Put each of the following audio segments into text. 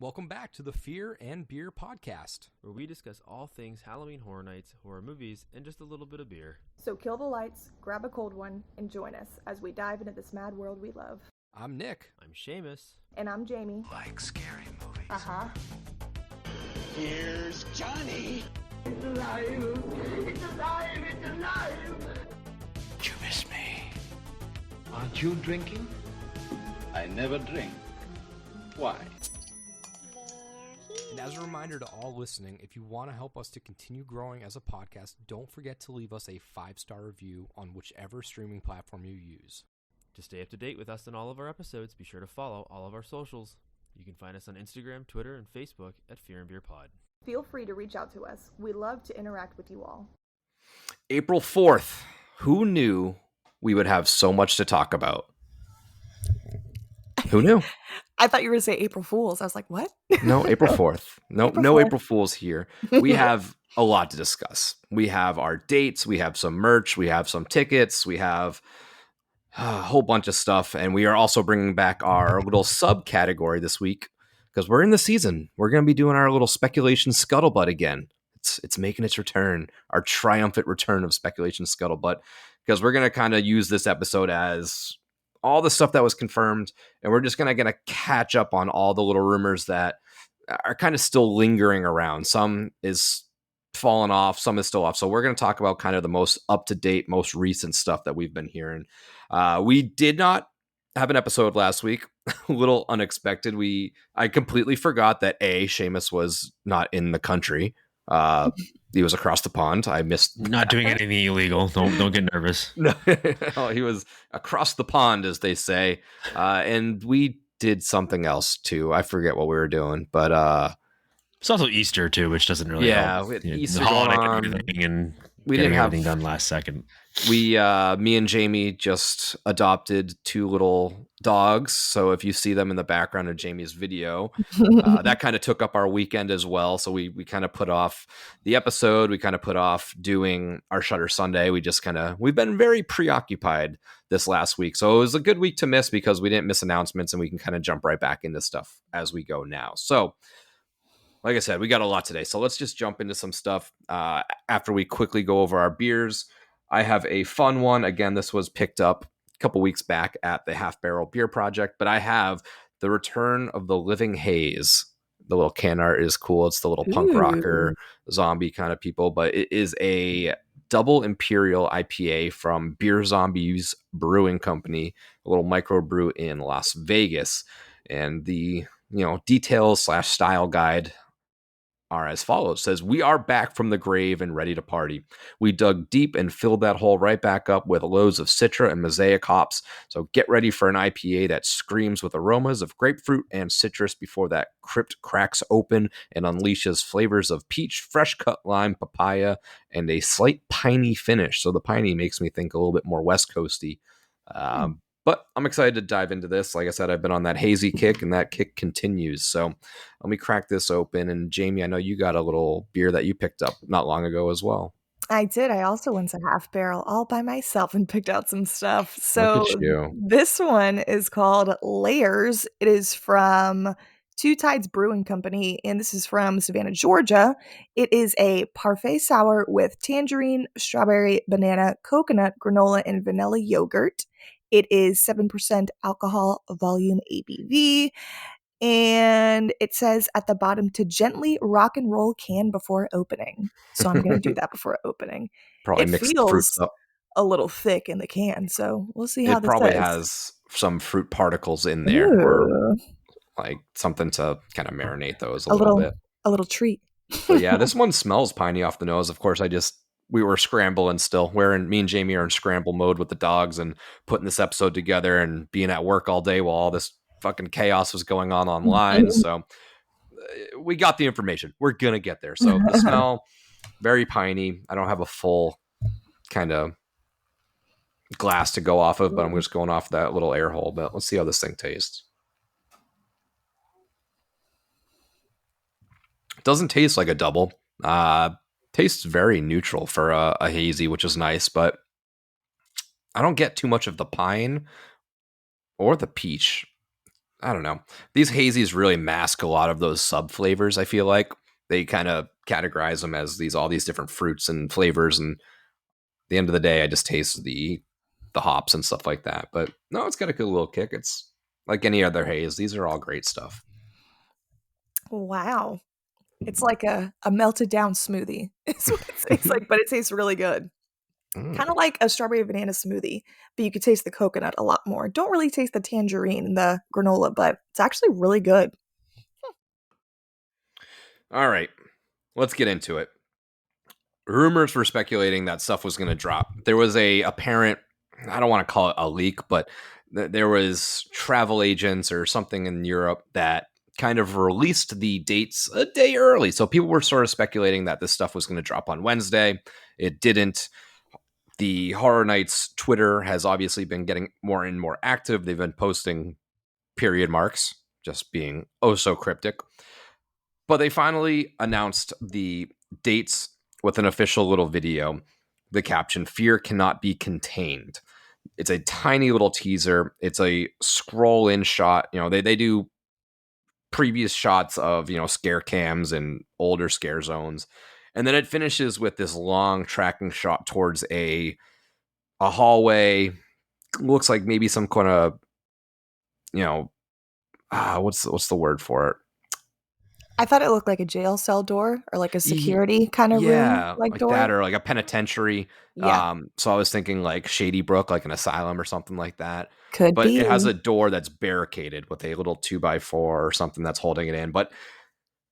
Welcome back to the Fear and Beer podcast, where we discuss all things Halloween Horror Nights, horror movies, and just a little bit of beer. So kill the lights, grab a cold one, and join us as we dive into this mad world we love. I'm Nick. I'm Seamus. And I'm Jamie. Like scary movies. Uh-huh. Here's Johnny. It's alive! It's alive! It's alive! You miss me. Aren't you drinking? I never drink. Why? And as a reminder to all listening, if you want to help us to continue growing as a podcast, don't forget to leave us a 5-star review on whichever streaming platform you use. To stay up to date with us and all of our episodes, be sure to follow all of our socials. You can find us on Instagram, Twitter, and Facebook at Fear and Beer Pod. Feel free to reach out to us. We love to interact with you all. April 4th. Who knew we would have so much to talk about? Who knew? I thought you were going to say April Fools. I was like, what? No, April 4th. No 4th. April Fools here. We have a lot to discuss. We have our dates. We have some merch. We have some tickets. We have a whole bunch of stuff. And we are also bringing back our little subcategory this week because we're in the season. We're going to be doing our little Speculation Scuttlebutt again. It's making its return, our triumphant return of Speculation Scuttlebutt, because we're going to kind of use this episode as all the stuff that was confirmed, and we're just going to catch up on all the little rumors that are kind of still lingering around. Some is fallen off, some is still off. So we're going to talk about kind of the most up-to-date, most recent stuff that we've been hearing. We did not have an episode last week. A little unexpected. I completely forgot that Seamus was not in the country. He was across the pond. I missed. Not doing anything illegal. Don't get nervous. No, he was across the pond, as they say. And we did something else too. I forget what we were doing, but it's also Easter too, which doesn't really help. With You know, Easter the holiday going on. and everything, and We getting didn't have everything done last second. me and Jamie just adopted 2 little dogs. So if you see them in the background of Jamie's video, that kind of took up our weekend as well. So we kind of put off the episode. We kind of put off doing our Shutter Sunday. We've been very preoccupied this last week. So it was a good week to miss because we didn't miss announcements, and we can kind of jump right back into stuff as we go now. So like I said, we got a lot today. So let's just jump into some stuff after we quickly go over our beers. I have a fun one. Again, this was picked up a couple weeks back at the Half Barrel Beer Project, but I have the Return of the Living Haze. The little can art is cool. It's the little punk rocker zombie kind of people, but it is a double imperial IPA from Beer Zombies Brewing Company, a little microbrew in Las Vegas. And the details / style guide are as follows. It says, "We are back from the grave and ready to party. We dug deep and filled that hole right back up with loads of Citra and Mosaic hops. So get ready for an IPA that screams with aromas of grapefruit and citrus before that crypt cracks open and unleashes flavors of peach, fresh cut lime, papaya, and a slight piney finish." So the piney makes me think a little bit more West Coasty. But I'm excited to dive into this. Like I said, I've been on that hazy kick, and that kick continues. So let me crack this open. And Jamie, I know you got a little beer that you picked up not long ago as well. I did. I also went to Half Barrel all by myself and picked out some stuff. So Look at you. this one is called Layers. It is from Two Tides Brewing Company, and this is from Savannah, Georgia. It is a parfait sour with tangerine, strawberry, banana, coconut, granola, and vanilla yogurt. It is 7% alcohol volume ABV. And it says at the bottom to gently rock and roll can before opening. So I'm going to do that before opening. Probably It mixed the fruits feels up. a little thick in the can. So we'll see how It this probably is. has some fruit particles in there, or like something to kind of marinate those a little bit. A little treat. But yeah, this one smells piney off the nose. Of course, we were scrambling still. Me and Jamie are in scramble mode with the dogs and putting this episode together and being at work all day while all this fucking chaos was going on online. So we got the information. We're going to get there. So the smell, very piney. I don't have a full kind of glass to go off of, but I'm just going off that little air hole. But let's see how this thing tastes. It doesn't taste like a double. Tastes very neutral for a hazy, which is nice, but I don't get too much of the pine or the peach. I don't know. These hazies really mask a lot of those sub flavors. I feel like they kind of categorize them as all these different fruits and flavors. And at the end of the day, I just taste the hops and stuff like that. But no, it's got a good little kick. It's like any other haze. These are all great stuff. Wow. It's like a melted down smoothie. It's what it tastes like, but it tastes really good. Kind of like a strawberry banana smoothie, but you could taste the coconut a lot more. Don't really taste the tangerine and the granola, but it's actually really good. All right, let's get into it. Rumors were speculating that stuff was going to drop. There was a apparent, I don't want to call it a leak, but there was travel agents or something in Europe that kind of released the dates a day early. So people were sort of speculating that this stuff was going to drop on Wednesday. It didn't. The Horror Nights Twitter has obviously been getting more and more active. They've been posting period marks, just being oh so cryptic. But they finally announced the dates with an official little video. The caption, "Fear cannot be contained." It's a tiny little teaser. It's a scroll in shot. They do previous shots of, scare cams and older scare zones. And then it finishes with this long tracking shot towards a hallway. Looks like maybe some kind of, what's the word for it? I thought it looked like a jail cell door or like a security kind of room, like door. that, or like a penitentiary. Yeah. So I was thinking like Shady Brook, like an asylum or something like that. Could but be. It has a door that's barricaded with a little 2x4 or something that's holding it in. But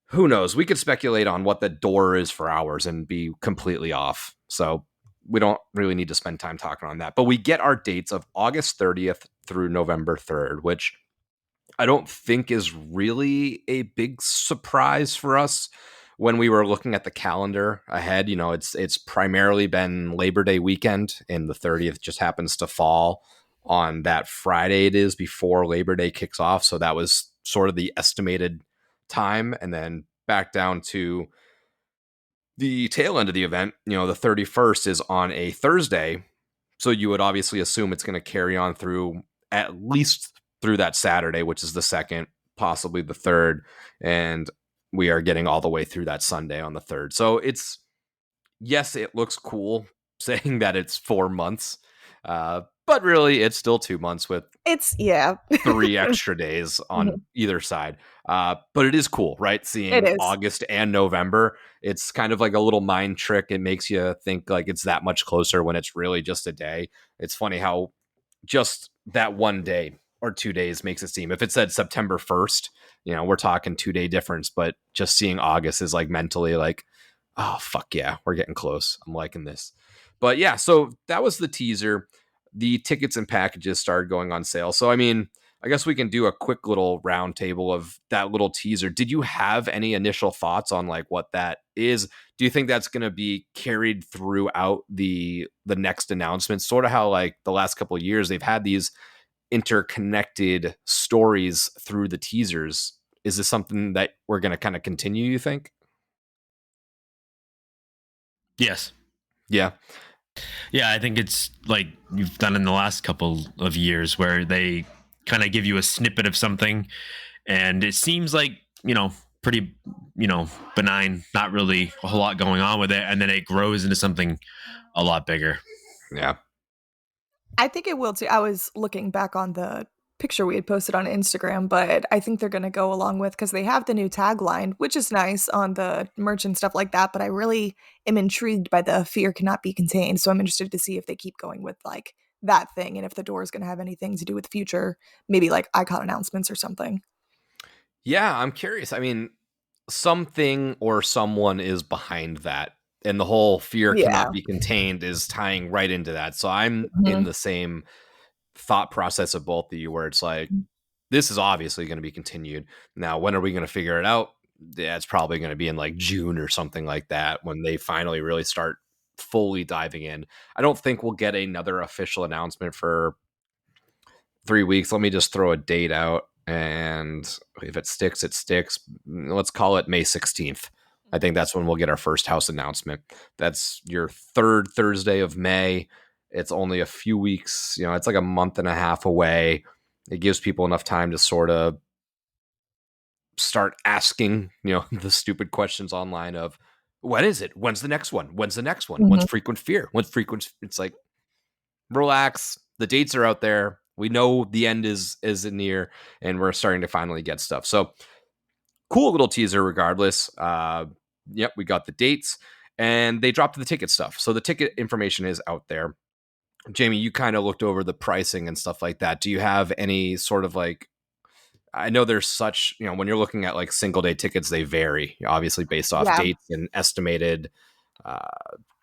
who knows? We could speculate on what the door is for hours and be completely off. So we don't really need to spend time talking on that. But we get our dates of August 30th through November 3rd, which I don't think is really a big surprise for us when we were looking at the calendar ahead. It's primarily been Labor Day weekend, and the 30th just happens to fall on that Friday it is before Labor Day kicks off. So that was sort of the estimated time. And then back down to the tail end of the event, the 31st is on a Thursday. So you would obviously assume it's going to carry on through at least through that Saturday, which is the 2nd, possibly the 3rd. And we are getting all the way through that Sunday on the 3rd. So yes, it looks cool saying that it's 4 months. But really, it's still 2 months with 3 extra days on either side. But it is cool, right? Seeing August and November, it's kind of like a little mind trick. It makes you think like it's that much closer when it's really just a day. It's funny how just that one day or 2 days makes it seem. If it said September 1st, we're talking 2-day difference. But just seeing August is like mentally like, oh, fuck yeah, we're getting close. I'm liking this. But yeah, so that was the teaser. The tickets and packages started going on sale. So, I mean, I guess we can do a quick little round table of that little teaser. Did you have any initial thoughts on like what that is? Do you think that's going to be carried throughout the next announcement? Sort of how like the last couple of years they've had these interconnected stories through the teasers. Is this something that we're going to kind of continue, you think? Yes. Yeah. Yeah, I think it's like you've done in the last couple of years where they kind of give you a snippet of something and it seems like, pretty, benign, not really a whole lot going on with it. And then it grows into something a lot bigger. Yeah. I think it will too. I was looking back on the picture we had posted on Instagram, but I think they're going to go along with, because they have the new tagline, which is nice on the merch and stuff like that. But I really am intrigued by the "Fear cannot be contained." So I'm interested to see if they keep going with like that thing and if the door is going to have anything to do with future, maybe like icon announcements or something. Yeah, I'm curious. I mean, something or someone is behind that. And the whole "fear cannot be contained" is tying right into that. So I'm in the same thought process of both of you, where it's like, this is obviously going to be continued. Now, when are we going to figure it out? Yeah, it's probably going to be in like June or something like that when they finally really start fully diving in. I don't think we'll get another official announcement for 3 weeks. Let me just throw a date out. And if it sticks, it sticks. Let's call it May 16th. I think that's when we'll get our first house announcement. That's your 3rd Thursday of May. It's only a few weeks, it's like a month and a half away. it gives people enough time to sort of start asking, the stupid questions online of, when is it? When's the next one? When's the next one? When's Frequent Fear? When's Frequent? It's like, relax. The dates are out there. We know the end is near, and we're starting to finally get stuff. So cool little teaser regardless. Yep, we got the dates, and they dropped the ticket stuff. So the ticket information is out there. Jamie, you kind of looked over the pricing and stuff like that. Do you have any sort of like, I know there's such, when you're looking at like single day tickets, they vary obviously based off dates and estimated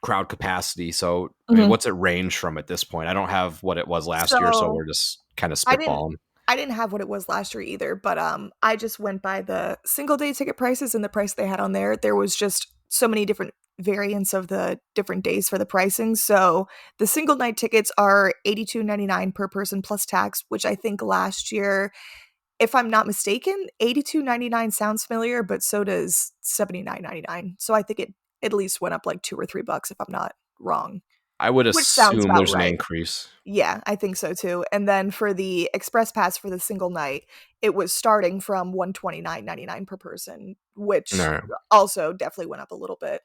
crowd capacity. So I mean, what's it range from at this point? I don't have what it was last year, so we're just kind of spitballing. I didn't have what it was last year either, but I just went by the single day ticket prices and the price they had on there. There was just so many different variants of the different days for the pricing. So the single night tickets are $82.99 per person plus tax, which I think last year, if I'm not mistaken, $82.99 sounds familiar, but so does $79.99. So I think it at least went up like $2 or $3 if I'm not wrong. I would assume there's an increase. Yeah, I think so too. And then for the express pass for the single night, it was starting from $129.99 per person, which also definitely went up a little bit.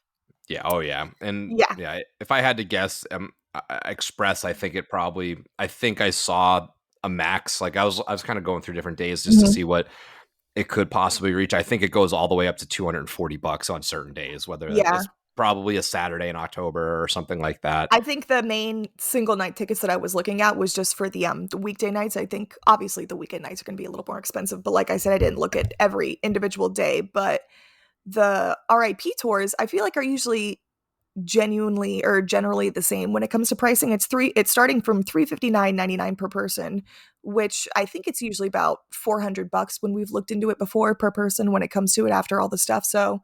Yeah. Oh yeah. And yeah, if I had to guess, express, I think I saw a max. Like I was kind of going through different days just to see what it could possibly reach. I think it goes all the way up to $240 on certain days, whether it's probably a Saturday in October or something like that. I think the main single night tickets that I was looking at was just for the weekday nights. I think obviously the weekend nights are going to be a little more expensive, but like I said, I didn't look at every individual day. But the RIP tours, I feel like are usually genuinely or generally the same when it comes to pricing. It's starting from $359.99 per person, which I think it's usually about $400 when we've looked into it before per person when it comes to it after all the stuff. So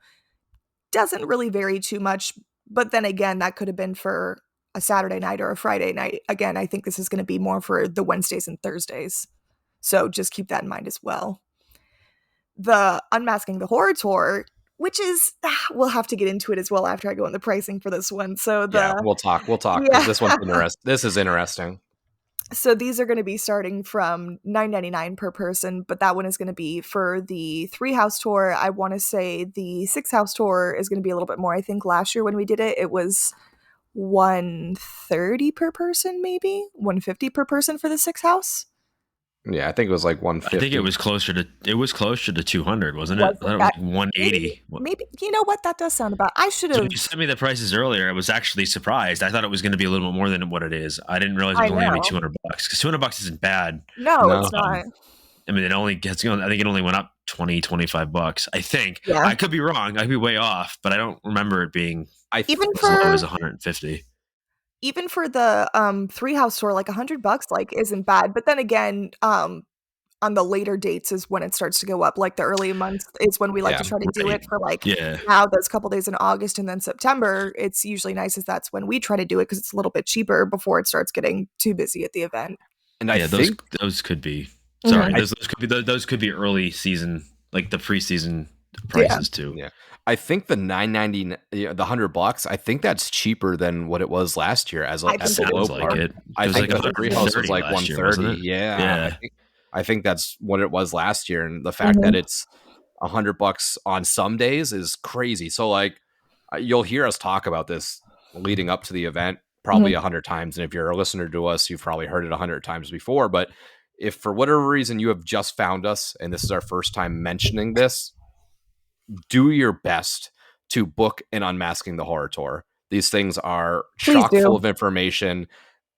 doesn't really vary too much, but then again, that could have been for a Saturday night or a Friday night. Again, I think this is going to be more for the Wednesdays and Thursdays. So just keep that in mind as well. The Unmasking the Horror Tour, which is, we'll have to get into it as well after I go on the pricing for this one. So we'll talk because this one's interesting. This is interesting. So these are going to be starting from $9.99 per person, but that one is going to be for the 3-house tour. I want to say the 6-house tour is going to be a little bit more. I think last year when we did it, it was $130 per person, maybe $150 per person for the 6-house. Yeah, I think it was like 150. I think it was closer to 200, wasn't it? I thought it was 180. Maybe you know what? That does sound about. I should have. So you sent me the prices earlier. I was actually surprised. I thought it was going to be a little bit more than what it is. I didn't realize it was only going to be $200 because $200 isn't bad. No, it's not. I mean, I think it only went up $25. I think. Yeah. I could be wrong. I could be way off, but I don't remember it being even as low as 150. Even for the 3-house tour, like $100 like isn't bad. But then again, on the later dates is when it starts to go up. Like the early months is when we like to try to do it for now those couple days in August and then September. It's usually nice as that's when we try to do it because it's a little bit cheaper before it starts getting too busy at the event. And I think those could be those could be early season, like the preseason prices too. Yeah. I think the $9.90, the $100, I think that's cheaper than what it was last year as a low part. It. I think the 3-house was like $130. Yeah. I think that's what it was last year, and the fact that it's $100 on some days is crazy. So like, you'll hear us talk about this leading up to the event probably 100 times, and if you're a listener to us, you've probably heard it 100 times before. But if for whatever reason you have just found us and this is our first time mentioning this, do your best to book an Unmasking the Horror Tour. These things are chock full of information.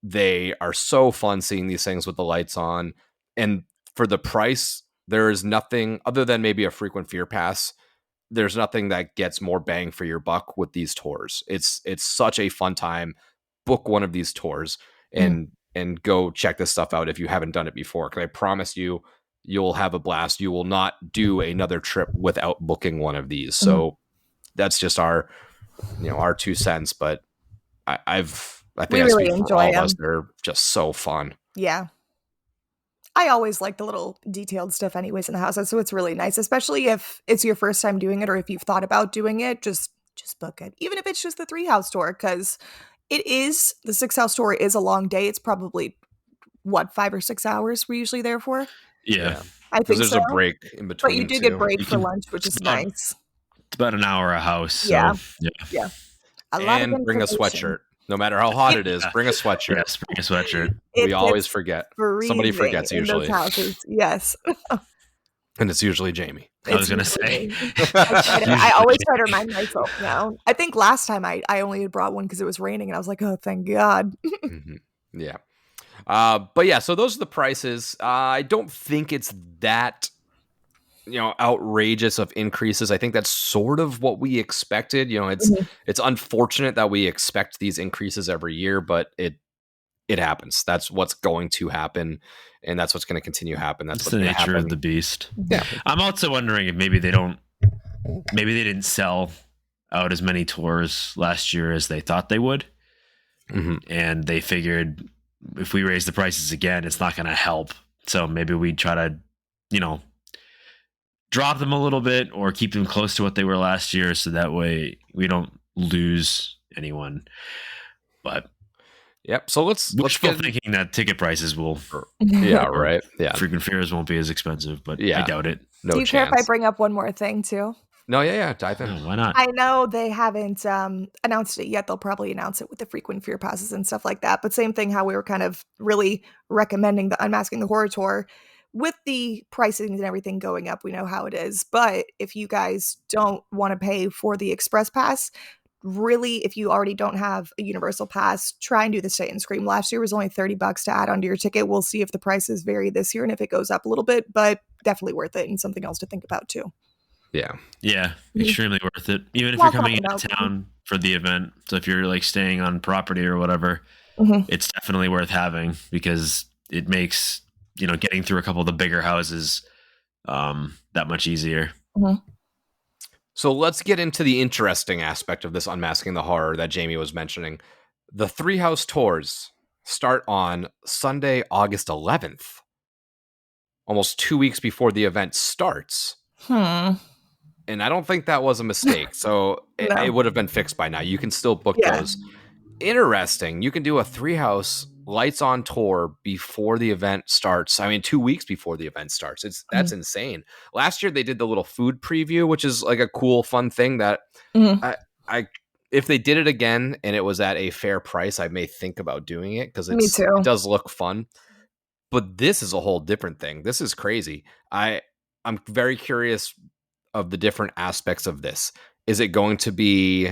They are so fun seeing these things with the lights on. And for the price, there is nothing other than maybe a Frequent Fear pass. There's nothing that gets more bang for your buck with these tours. It's such a fun time. Book one of these tours and go check this stuff out if you haven't done it before. Because I promise you, you'll have a blast. You will not do another trip without booking one of these. So that's just our 2 cents. But I think we really enjoy them. They're just so fun. Yeah. I always like the little detailed stuff anyways in the house. So it's really nice, especially if it's your first time doing it or if you've thought about doing it, just book it. Even if it's just the 3-house tour, because the 6-house tour is a long day. It's probably what, 5 or 6 hours we're usually there for? Yeah. I Because think there's so. a break in between. But you do too. get break You for can- lunch, which it's is about- nice. It's about an hour a house. So, Yeah. yeah. A lot And of bring a information. sweatshirt. No matter how hot it is, bring a sweatshirt. Yes, bring a sweatshirt. It We always gets forget. Somebody freezing forgets in usually. those houses. Yes. And it's usually Jamie. I was It's going to usually say. me. I always try to remind myself now. I think last time I only had brought one because it was raining, and I was like, oh, thank God. Mhm. Yeah. But yeah, so those are the prices. I don't think it's that, outrageous of increases. I think that's sort of what we expected. It's unfortunate that we expect these increases every year, but it happens. That's what's going to happen, and that's what's going to continue to happen. That's That's what's the going to nature happen. of the beast. Yeah. I'm also wondering if maybe they didn't sell out as many tours last year as they thought they would. Mm-hmm. And they figured if we raise the prices again, it's not going to help. So maybe we try to, drop them a little bit or keep them close to what they were last year. So that way we don't lose anyone. But Yep. So let's wishful get thinking that ticket prices will, yeah, right. Yeah. frequent fears won't be as expensive, but Yeah. I doubt it. No Do you care chance. if I bring up one more thing too? No, yeah. Dive in. No, why not? I know they haven't announced it yet. They'll probably announce it with the frequent fear passes and stuff like that. But same thing, how we were kind of really recommending the Unmasking the Horror Tour. With the pricing and everything going up, we know how it is. But if you guys don't want to pay for the Express Pass, really, if you already don't have a Universal Pass, try and do the Stay and Scream. Last year was only $30 to add onto your ticket. We'll see if the prices vary this year and if it goes up a little bit, but definitely worth it and something else to think about too. Yeah. Yeah, extremely worth it. Even if Well, you're coming talking into about- town for the event. So if you're like staying on property or whatever, it's definitely worth having because it makes, getting through a couple of the bigger houses that much easier. So let's get into the interesting aspect of this Unmasking the Horror that Jamie was mentioning. The 3 house tours start on Sunday, August 11th, almost 2 weeks before the event starts. And I don't think that was a mistake. So No. it would have been fixed by now. You can still book Yeah. those. Interesting. You can do a 3 house lights on tour before the event starts. I mean, 2 weeks before the event starts. That's insane. Last year they did the little food preview, which is like a cool, fun thing that I if they did it again and it was at a fair price, I may think about doing it because Me too. it does look fun. But this is a whole different thing. This is crazy. I'm very curious of the different aspects of this. Is it going to be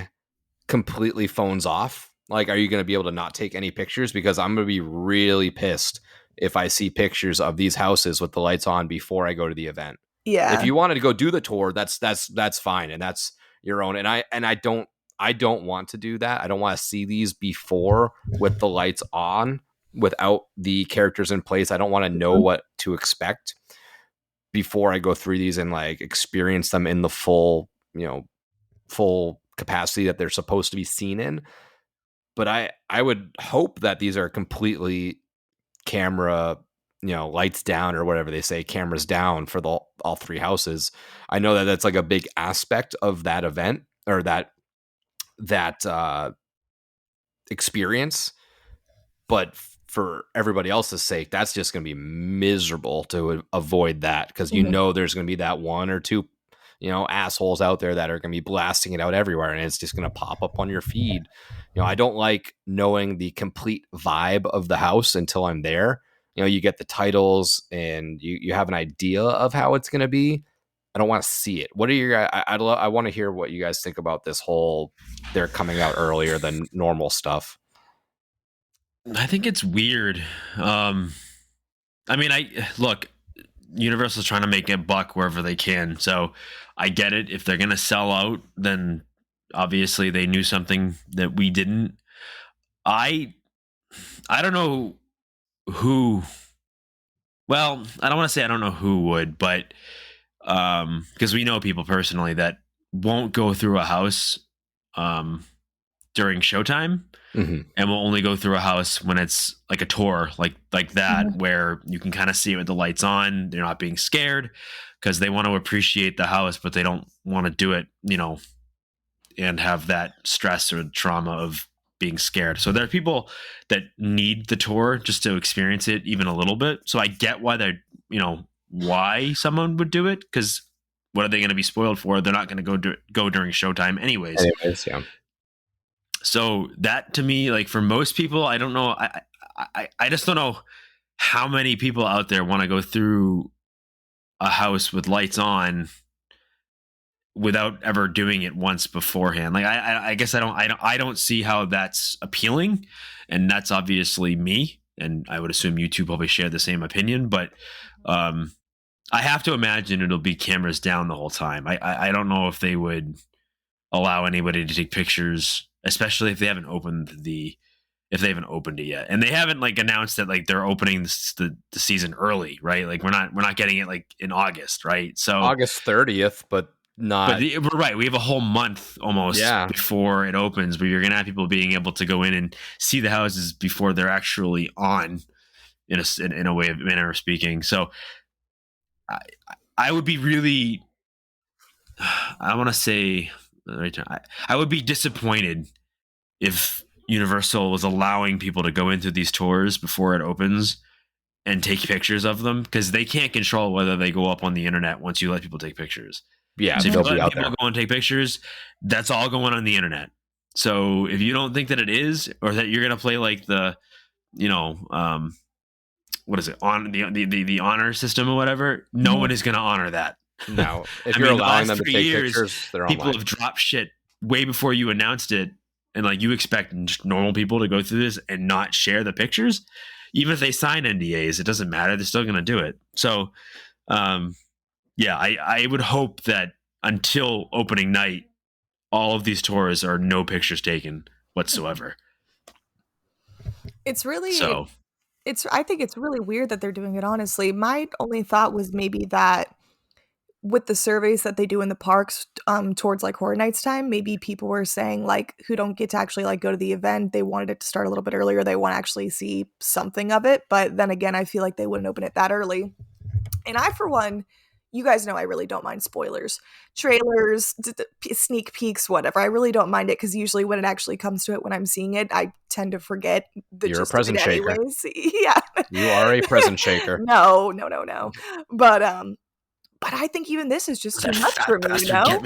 completely phones off? Like, are you going to be able to not take any pictures? Because I'm going to be really pissed if I see pictures of these houses with the lights on before I go to the event. Yeah. If you wanted to go do the tour, that's fine, and that's your own. And I don't want to do that. I don't want to see these before with the lights on without the characters in place. I don't want to know what to expect before I go through these and like experience them in the full capacity that they're supposed to be seen in. But I would hope that these are completely camera, lights down or whatever they say, cameras down for all 3 houses. I know that that's like a big aspect of that event or that experience. But for everybody else's sake, that's just going to be miserable to avoid that because there's going to be that 1 or 2 assholes out there that are going to be blasting it out everywhere and it's just going to pop up on your feed. I don't like knowing the complete vibe of the house until I'm there. You get the titles and you have an idea of how it's going to be. I don't want to see it. What are your I want to hear what you guys think about this whole they're coming out earlier than normal stuff. I think it's weird. Look, Universal's trying to make a buck wherever they can. So I get it. If they're going to sell out, then obviously they knew something that we didn't. I don't know who. Well, I don't want to say I don't know who would, but because we know people personally that won't go through a house during showtime and will only go through a house when it's like a tour like that where you can kind of see it with the lights on. They're not being scared because they want to appreciate the house, but they don't want to do it, and have that stress or trauma of being scared. So there are people that need the tour just to experience it even a little bit. So I get why they're, why someone would do it, because what are they going to be spoiled for? They're not going to go during showtime anyways. Yeah. So that, to me, like, for most people, I don't know. I just don't know how many people out there want to go through a house with lights on without ever doing it once beforehand. Like, I guess I don't see how that's appealing, and that's obviously me, and I would assume you two probably share the same opinion. But I have to imagine it'll be cameras down the whole time. I don't know if they would allow anybody to take pictures, especially if they haven't opened it yet, and they haven't like announced that like they're opening the season early, right? Like we're not getting it like in August, right? So August 30th, but not. But we're right. We have a whole month almost before it opens, where you're gonna have people being able to go in and see the houses before they're actually on, in a manner of speaking. So I would be really, I want to say, I would be disappointed if Universal was allowing people to go into these tours before it opens and take pictures of them, because they can't control whether they go up on the internet once you let people take pictures. Yeah, so if you let out people there. go and take pictures, that's all going on the internet. So if you don't think that it is, or that you're gonna play like the, what is it, on the honor system or whatever, no one is gonna honor that. No, if you're allowing them to take pictures, they're people online. have dropped shit way before you announced it, and like you expect just normal people to go through this and not share the pictures, even if they sign NDAs, it doesn't matter. They're still gonna do it. So, I would hope that until opening night, all of these tours are no pictures taken whatsoever. It's really so. I think it's really weird that they're doing it, honestly. My only thought was maybe that with the surveys that they do in the parks towards like Horror Nights time, maybe people were saying like who don't get to actually like go to the event, they wanted it to start a little bit earlier, they want to actually see something of it. But then again, I feel like they wouldn't open it that early. And I, for one, you guys know I really don't mind spoilers, trailers, sneak peeks, whatever. I really don't mind it, because usually when it actually comes to it, when I'm seeing it, I tend to forget the You're a gist of it present shaker. anyways. Yeah. You are a present shaker. No. But I think even this is just too much for me, you know?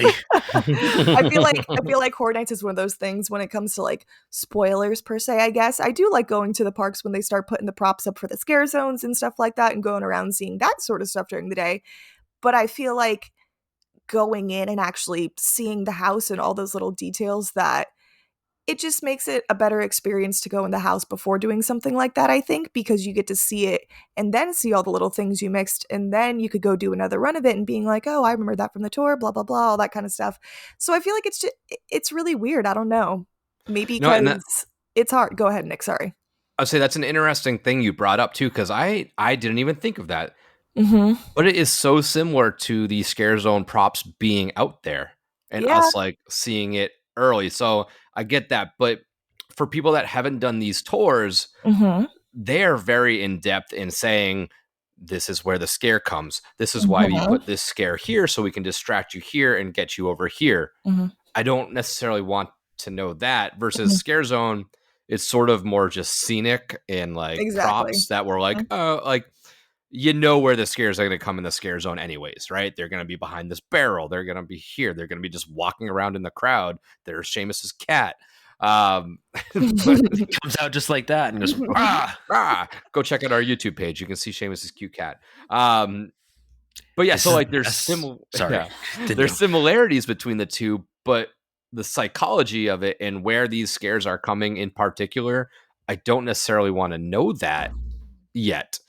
I feel like Horror Nights is one of those things when it comes to like spoilers per se, I guess. I do like going to the parks when they start putting the props up for the scare zones and stuff like that, and going around seeing that sort of stuff during the day. But I feel like going in and actually seeing the house and all those little details, that it just makes it a better experience to go in the house before doing something like that, I think, because you get to see it and then see all the little things you mixed, and then you could go do another run of it and being like, oh, I remember that from the tour, blah, blah, blah, all that kind of stuff. So I feel like it's really weird. I don't know. Maybe because it's hard. Go ahead, Nick. Sorry. I'd say that's an interesting thing you brought up too, because I didn't even think of that. Mm-hmm. But it is so similar to the Scare Zone props being out there and us like seeing it early. So I get that. But for people that haven't done these tours, they're very in depth in saying, this is where the scare comes. This is why we put this scare here, so we can distract you here and get you over here. I don't necessarily want to know that versus Scare Zone. It's sort of more just scenic and like props that were like, you know where the scares are going to come in the Scare Zone anyways, right? They're going to be behind this barrel. They're going to be here. They're going to be just walking around in the crowd. There's Seamus's cat. It comes out just like that and goes, Go check out our YouTube page. You can see Seamus's cute cat. But yeah, so like there's similarities between the two, but the psychology of it and where these scares are coming in particular, I don't necessarily want to know that yet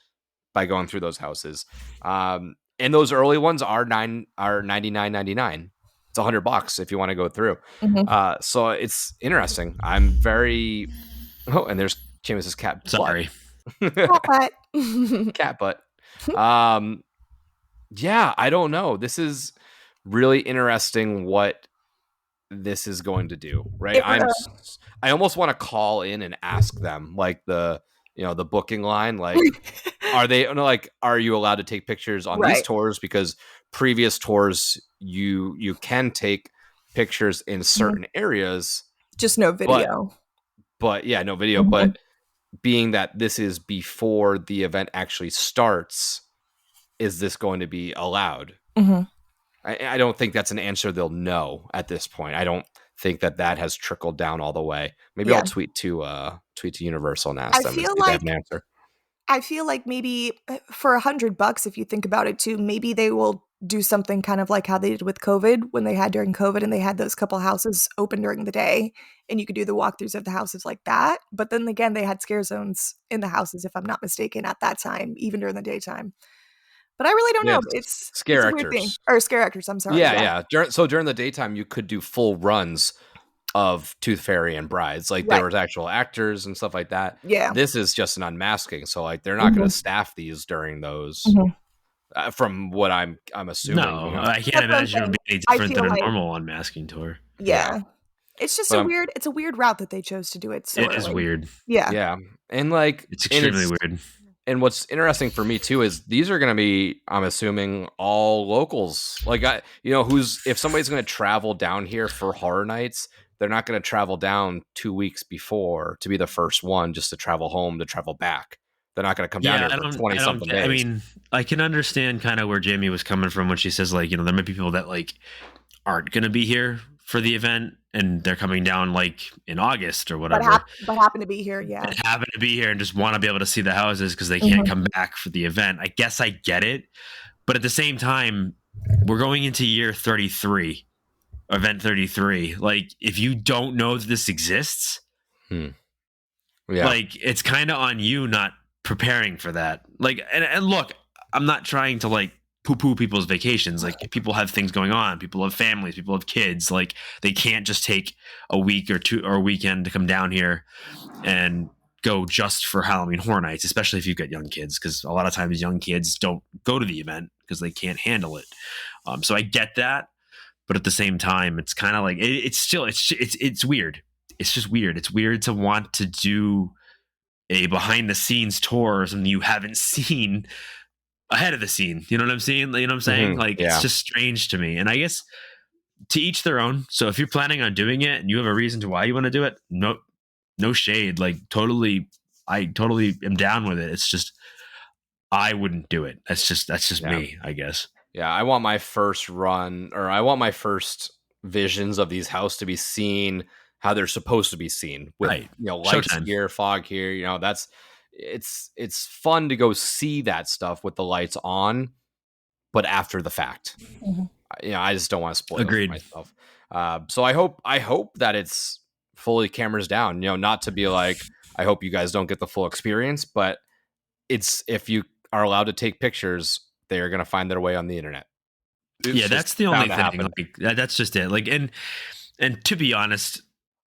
by going through those houses. And those early ones are $99.99. It's $100 if you want to go through. So it's interesting. I'm very and there's Seamus's cat. Sorry. Cat butt. Yeah, I don't know. This is really interesting what this is going to do, right? I almost want to call in and ask them, like the booking line, like are you allowed to take pictures on these tours? Because previous tours you can take pictures in certain areas, just no video. But yeah, no video. But being that this is before the event actually starts, is this going to be allowed? I don't think that's an answer they'll know at this point. I don't think that has trickled down all the way. Maybe I'll tweet to Universal and ask them if they have an answer. I feel like maybe for $100, if you think about it too, maybe they will do something kind of like how they did with COVID when they had during COVID, and they had those couple houses open during the day and you could do the walkthroughs of the houses like that. But then again, they had scare zones in the houses, if I'm not mistaken, at that time, even during the daytime. But I really don't know. It's scare a weird thing. Or scare actors, I'm sorry. Yeah. During the daytime, you could do full runs of Tooth Fairy and Brides. Like there was actual actors and stuff like that. Yeah. This is just an unmasking. So like they're not going to staff these during those. From what I'm assuming. No, I can't imagine it would be any different than a normal unmasking tour. Yeah. It's just it's a weird route that they chose to do it. So it is weird. Yeah. Yeah. And like it's extremely weird. And what's interesting for me too is these are going to be, I'm assuming, all locals. Like if somebody's going to travel down here for Horror Nights, they're not going to travel down 2 weeks before to be the first one just to travel home to travel back. They're not going to come down here for 20 something days. I mean, I can understand kind of where Jamie was coming from when she says like, there might be people that like aren't going to be here for the event and they're coming down like in August or whatever. But happen to be here, yeah. And happen to be here and just want to be able to see the houses because they can't come back for the event. I guess I get it. But at the same time, we're going into year 33, event 33. Like, if you don't know that this exists, like it's kind of on you not preparing for that. Like, and look, I'm not trying to like poo-poo people's vacations. Like, people have things going on, people have families, people have kids. Like, they can't just take a week or two or a weekend to come down here and go just for Halloween Horror Nights, especially if you've got young kids, because a lot of times young kids don't go to the event because they can't handle it. So I get that, but at the same time, it's kind of like it's weird. It's just weird. It's weird to want to do a behind the scenes tour or something you haven't seen ahead of the scene. You know what I'm saying? You know what I'm saying? Like, it's just strange to me. And I guess to each their own. So if you're planning on doing it and you have a reason to why you want to do it, no shade. Like, I totally am down with it. It's just, I wouldn't do it. That's just me, I guess. Yeah. I want my first run, or I want my first visions of these houses to be seen how they're supposed to be seen with, lights Showtime. here, fog here, it's fun to go see that stuff with the lights on, but after the fact. I just don't want to spoil it for myself. So I hope that it's fully cameras down, not to be like, I hope you guys don't get the full experience, but if you are allowed to take pictures, they are going to find their way on the internet. That's the only thing. Like, that's just it. Like, and to be honest,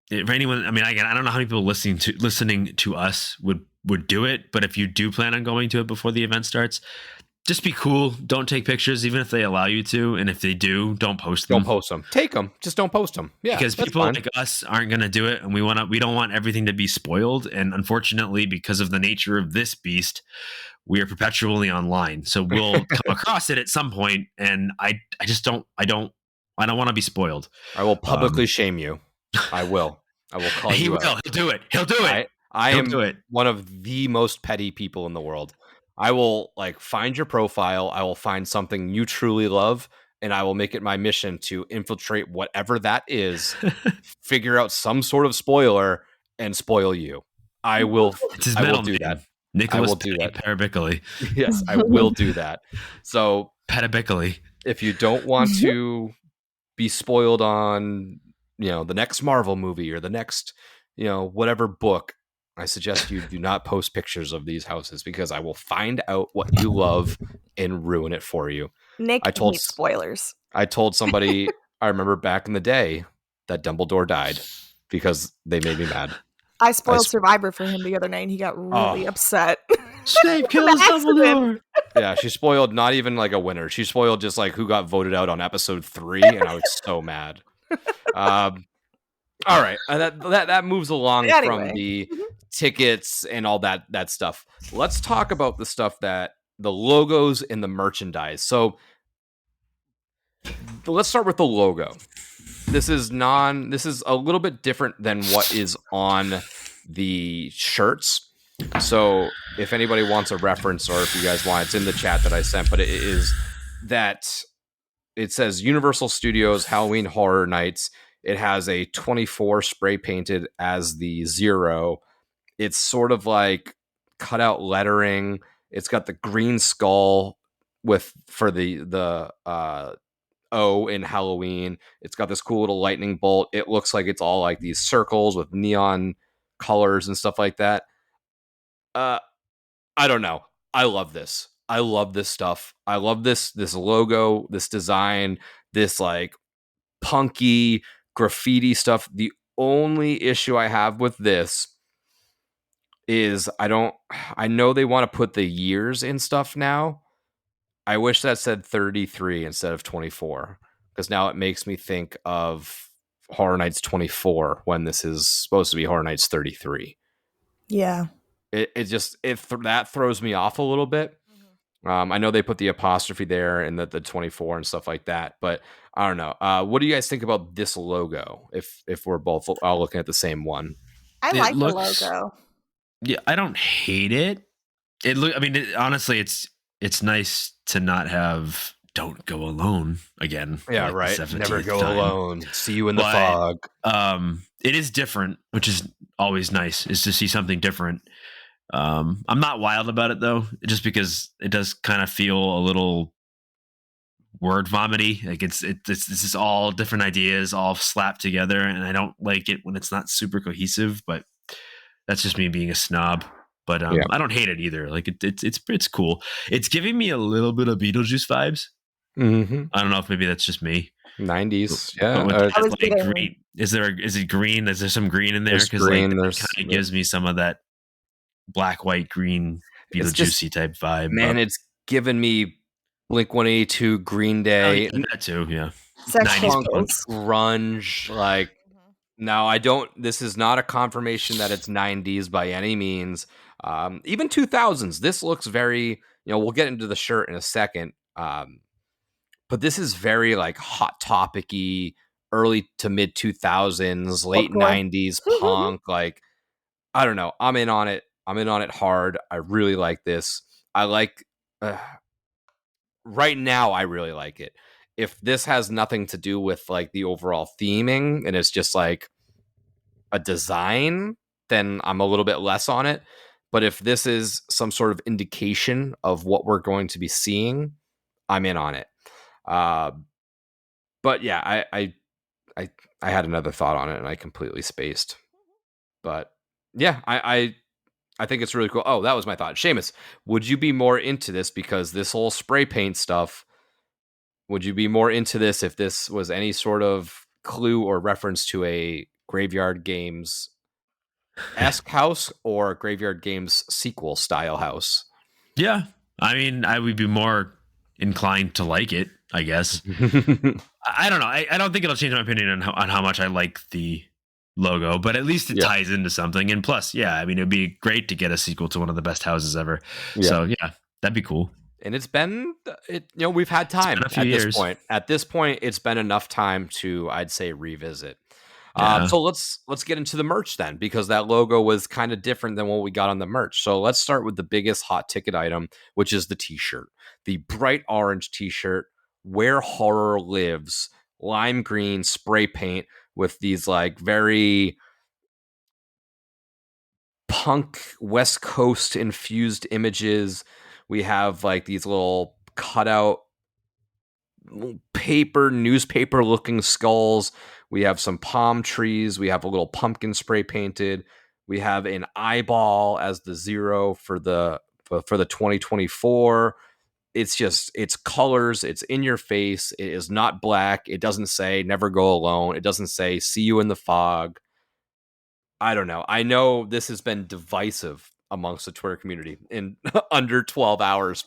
for anyone, I mean, again, I don't know how many people listening to us would do it, but if you do plan on going to it before the event starts, just be cool. Don't take pictures, even if they allow you to. And if they do, don't post them. Don't post them. Take them. Just don't post them. Yeah, because people like us aren't going to do it, and we don't want everything to be spoiled. And unfortunately, because of the nature of this beast, we are perpetually online. So we'll come across it at some point, and I don't want to be spoiled. I will publicly shame you. I will call you. He will. Out. He'll do it. I am one of the most petty people in the world. I will find your profile. I will find something you truly love, and I will make it my mission to infiltrate whatever that is, figure out some sort of spoiler, and spoil you. I will do that. Nicholas I will do that. Parabically. Yes, I will do that. So, Parabically. If you don't want to be spoiled on, the next Marvel movie or the next, whatever book, I suggest you do not post pictures of these houses, because I will find out what you love and ruin it for you. Nick hates spoilers. I told somebody, I remember back in the day, that Dumbledore died because they made me mad. I spoiled Survivor for him the other night, and he got really upset. Snape kills Dumbledore. Yeah, she spoiled not even like a winner. She spoiled just like who got voted out on episode 3, and I was so mad. All right, that moves along from the tickets and all that stuff. Let's talk about the stuff the logos and the merchandise. So let's start with the logo. This is a little bit different than what is on the shirts. So if anybody wants a reference, or if you guys want, it's in the chat that I sent, but it is that it says Universal Studios Halloween Horror Nights. It has a 24 spray painted as the 0. It's sort of like cutout lettering. It's got the green skull for the O in Halloween. It's got this cool little lightning bolt. It looks like it's all like these circles with neon colors and stuff like that. I don't know. I love this. I love this stuff. I love this logo, this design, this like punky graffiti stuff. The only issue I have with this is I know they want to put the years in stuff now. I wish that said 33 instead of 24, because now it makes me think of Horror Nights 24 when this is supposed to be Horror Nights 33. Yeah. That throws me off a little bit. I know they put the apostrophe there and the 24 and stuff like that, but I don't know. What do you guys think about this logo? If we're both all looking at the same one, I like the logo. Yeah, I don't hate it. Honestly, it's nice to not have "Don't Go Alone" again. Yeah, like right. Never go alone. See you in the fog. It is different, which is always nice. Is to see something different. I'm not wild about it though, just because it does kind of feel a little word vomity. Like this is all different ideas all slapped together, and I don't like it when it's not super cohesive. But that's just me being a snob. But I don't hate it either. Like it's cool. It's giving me a little bit of Beetlejuice vibes. Mm-hmm. I don't know if maybe that's just me. 90s. Yeah. Green. Is it green? Is there some green in there? Because like it kind of gives me some of that black, white, green Beetlejuice type vibe. Man, it's given me Blink-182, Green Day. That too, yeah. 90s punk, grunge. Like, now I don't. This is not a confirmation that it's 90s by any means. Even 2000s. This looks very. We'll get into the shirt in a second. But this is very like Hot Topic-y, early to mid 2000s, late 90s punk. Like, I don't know. I'm in on it. I'm in on it hard. I really like this. I like. Right now, I really like it. If this has nothing to do with like the overall theming and it's just like a design, then I'm a little bit less on it. But if this is some sort of indication of what we're going to be seeing, I'm in on it. But yeah, I had another thought on it and I completely spaced. But yeah, I think it's really cool. Oh, that was my thought. Seamus, would you be more into this? Because this whole spray paint stuff, would you be more into this if this was any sort of clue or reference to a Graveyard Games-esque house or Graveyard Games sequel style house? Yeah. I mean, I would be more inclined to like it, I guess. I don't know. I don't think it'll change my opinion on how much I like the logo, but at least it ties into something. And plus, I mean, it'd be great to get a sequel to one of the best houses ever. So yeah, that'd be cool. And it's been, we've had time at this point. At this point, it's been enough time to, I'd say, revisit. So let's get into the merch then, because that logo was kind of different than what we got on the merch. So let's start with the biggest hot ticket item, which is the t-shirt. The bright orange t-shirt, Where Horror Lives, lime green spray paint with these like very punk West Coast infused images. We have like these little cutout newspaper looking skulls. We have some palm trees. We have a little pumpkin spray painted. We have an eyeball as the 0 for the 2024. It's colors. It's in your face. It is not black. It doesn't say never go alone. It doesn't say see you in the fog. I don't know. I know this has been divisive amongst the Twitter community. In under 12 hours,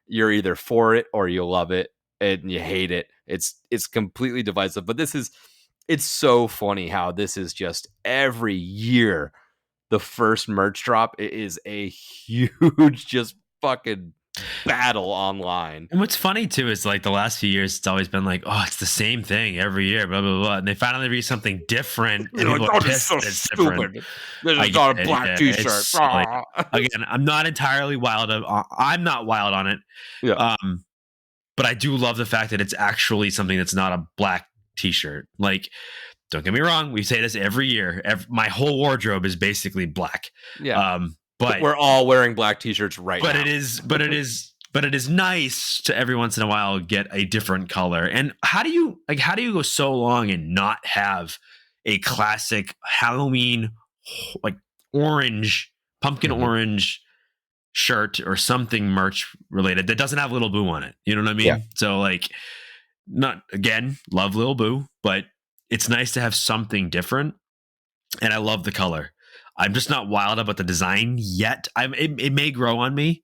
you're either for it or you love it and you hate it. It's completely divisive. But it's so funny how this is just every year the first merch drop. It is a huge just fucking battle online. And what's funny too is like the last few years, it's always been like, oh, it's the same thing every year, blah blah blah, and they finally read something different. And people are pissed that it's different. This I is not a get it, black yeah, t-shirt. it's like, again, I'm not entirely wild. I'm not wild on it. Yeah. But I do love the fact that it's actually something that's not a black t-shirt. Like, don't get me wrong, we say this every year. My whole wardrobe is basically black. Yeah. But we're all wearing black t-shirts right now. But it is nice to every once in a while get a different color. And how do you go so long and not have a classic Halloween like orange, pumpkin orange shirt or something merch related that doesn't have Little Boo on it? You know what I mean? Yeah. So like, not again, love Little Boo, but it's nice to have something different. And I love the color. I'm just not wild about the design yet. It may grow on me.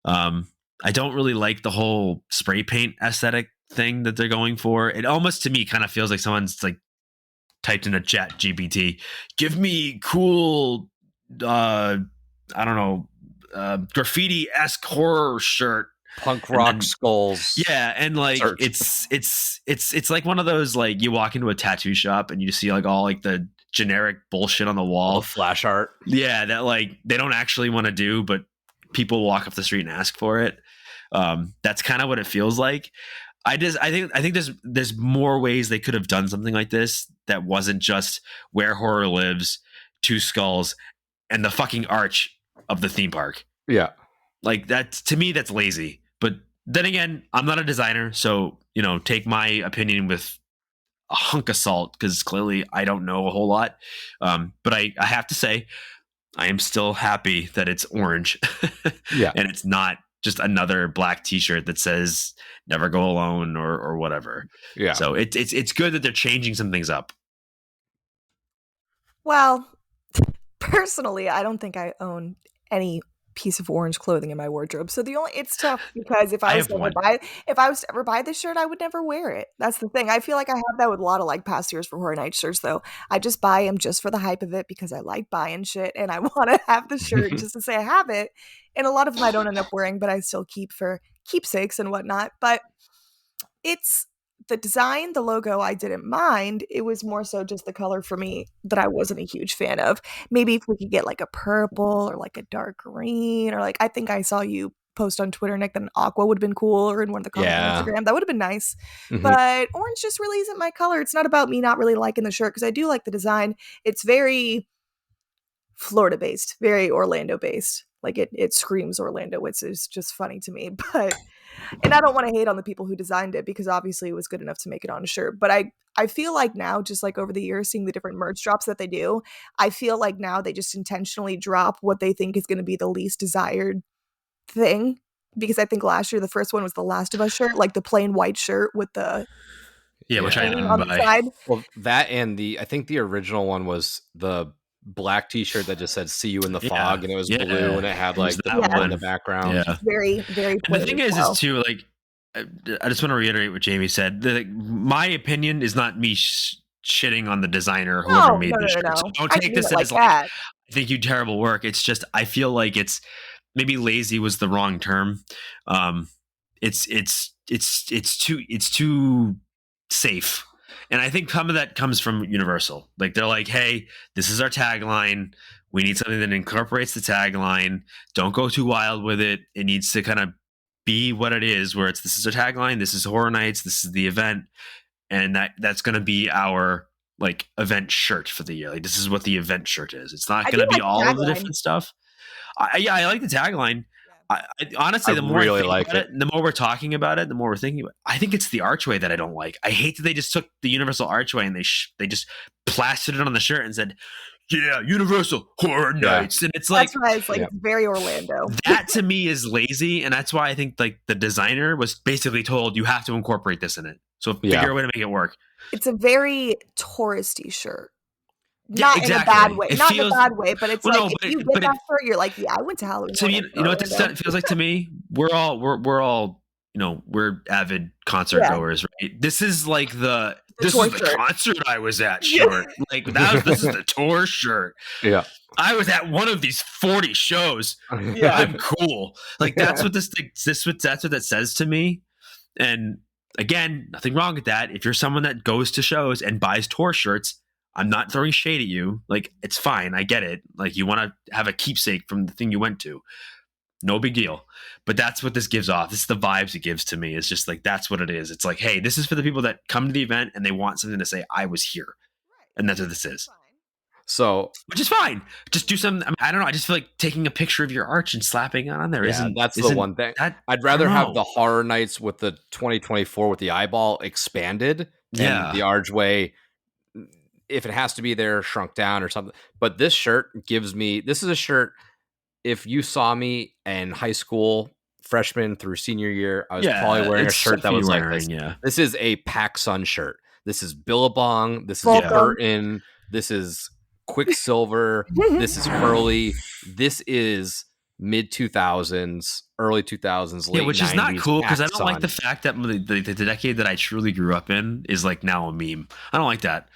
I don't really like the whole spray paint aesthetic thing that they're going for. It almost to me kind of feels like someone's like typed in a chat GPT, give me cool, I don't know, graffiti-esque horror shirt. Punk rock skulls. Yeah, and like Search. it's like one of those like you walk into a tattoo shop and you see like all like the generic bullshit on the wall. All the flash art. Yeah, that like they don't actually want to do, but people walk up the street and ask for it. That's kind of what it feels like. I think there's more ways they could have done something like this that wasn't just where horror lives, two skulls, and the fucking arch of the theme park. Yeah. Like that to me, that's lazy. But then again, I'm not a designer, so take my opinion with a hunk of salt because clearly I don't know a whole lot. But I have to say, I am still happy that it's orange. Yeah. And it's not just another black t-shirt that says never go alone or whatever. Yeah. So it's good that they're changing some things up. Well, personally, I don't think I own any piece of orange clothing in my wardrobe. So it's tough because if I was to ever buy this shirt, I would never wear it. That's the thing. I feel like I have that with a lot of like past years for Horror Night shirts though. I just buy them just for the hype of it because I like buying shit and I want to have the shirt just to say I have it. And a lot of them I don't end up wearing, but I still keep for keepsakes and whatnot. But it's the design, the logo, I didn't mind. It was more so just the color for me that I wasn't a huge fan of. Maybe if we could get like a purple or like a dark green, or like I think I saw you post on Twitter, Nick, that an aqua would have been cool, or in one of the comments on Instagram. That would have been nice. But orange just really isn't my color. It's not about me not really liking the shirt because I do like the design. It's very Florida based, very Orlando based. Like it screams Orlando, which is just funny to me. But and I don't want to hate on the people who designed it because obviously it was good enough to make it on a shirt. But I feel like now, just like over the years, seeing the different merch drops that they do, I feel like now they just intentionally drop what they think is going to be the least desired thing. Because I think last year the first one was the Last of Us shirt, like the plain white shirt with the which I didn't on the buy. side. Well, that and I think the original one was the black t-shirt that just said "See you in the fog" and it was blue and it had like the that one in one. the background. Yeah. Very, very. And the thing is too, like, I just want to reiterate what Jamie said. My opinion is not me shitting on the designer or whoever made the shirt. So don't take this as like I think you terrible work. It's just I feel like it's maybe lazy was the wrong term. It's too safe. And I think some of that comes from Universal. Like they're like, hey, this is our tagline. We need something that incorporates the tagline. Don't go too wild with it. It needs to kind of be what it is, where this is our tagline. This is Horror Nights. This is the event. And that's going to be our like event shirt for the year. Like this is what the event shirt is. It's not going to be all of the different stuff. I like the tagline. I honestly, the more really I think like about it, the more we're talking about it, the more we're thinking about it. I think it's the archway that I don't like. I hate that they just took the Universal archway and they just plastered it on the shirt and said, "Yeah, Universal Horror Nights," and it's like that's why it's like it's very Orlando. That to me is lazy, and that's why I think like the designer was basically told you have to incorporate this in it. So figure a way to make it work. It's a very touristy shirt. Yeah, not in a bad way. Not in a bad way, but it's like if you get that shirt, you're like, yeah, I went to Halloween. So you know what this feels like to me? We're all we're avid concert goers, right? This is like the this tour is the shirt. concert I was at shirt. Like this is the tour shirt. Yeah. I was at one of these 40 shows. Yeah. I'm cool. Like that's what that's what that says to me. And again, nothing wrong with that. If you're someone that goes to shows and buys tour shirts, I'm not throwing shade at you. Like, it's fine. I get it. Like, you want to have a keepsake from the thing you went to. No big deal. But that's what this gives off. This is the vibes it gives to me. It's just like, that's what it is. It's like, hey, this is for the people that come to the event and they want something to say, I was here. And that's what this is. So, which is fine. Just do something. I mean, I don't know. I just feel like taking a picture of your arch and slapping it on there. Yeah, that's the one thing. I'd rather have the Horror Nights with the 2024 with the eyeball expanded and the archway, if it has to be there, shrunk down or something. But this shirt gives me, this is a shirt, if you saw me in high school, freshman through senior year, I was probably wearing a shirt that was like this. Yeah. This is a PacSun shirt. This is Billabong. This is Burton. This is Quicksilver. This is Hurley. This is mid 2000s, early 2000s, late 90s. Which is not cool because I don't PacSun. like the fact that the decade that I truly grew up in is like now a meme. I don't like that.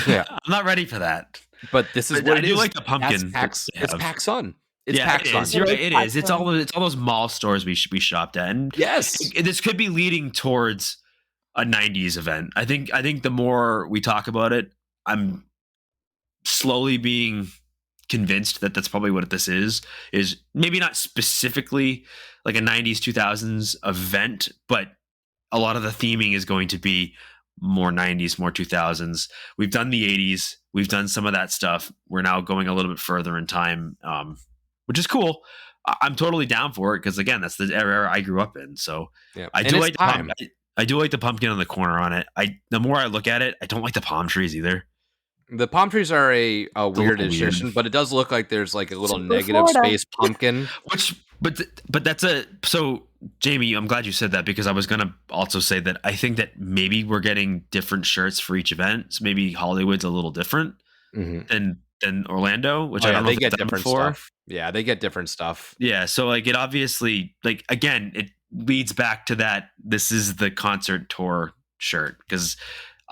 Yeah. I'm not ready for that. But this is what I do like the pumpkin. It's PacSun. It's yeah, PacSun. it is. You're right. It is. It's all those mall stores we shopped at. And yes, this could be leading towards a 90s event. I think the more we talk about it, I'm slowly being convinced that that's probably what this is maybe not specifically like a 90s 2000s event, but a lot of the theming is going to be more 90s, more 2000s. We've done the 80s, we've done some of that stuff. We're now going a little bit further in time, which is cool. I'm totally down for it because again, that's the era I grew up in. So yeah. I do like I do like the pumpkin on the corner on it. The more I look at it, I don't like the palm trees either. The palm trees are a weird addition, but it does look like there's like a little negative space pumpkin. But that's so Jamie, I'm glad you said that because I was gonna also say that I think that maybe we're getting different shirts for each event. So maybe Hollywood's a little different than Orlando, which I don't know they if get they've done different before. stuff. Yeah, they get different stuff. Yeah, so like it obviously like again it leads back to that. This is the concert tour shirt because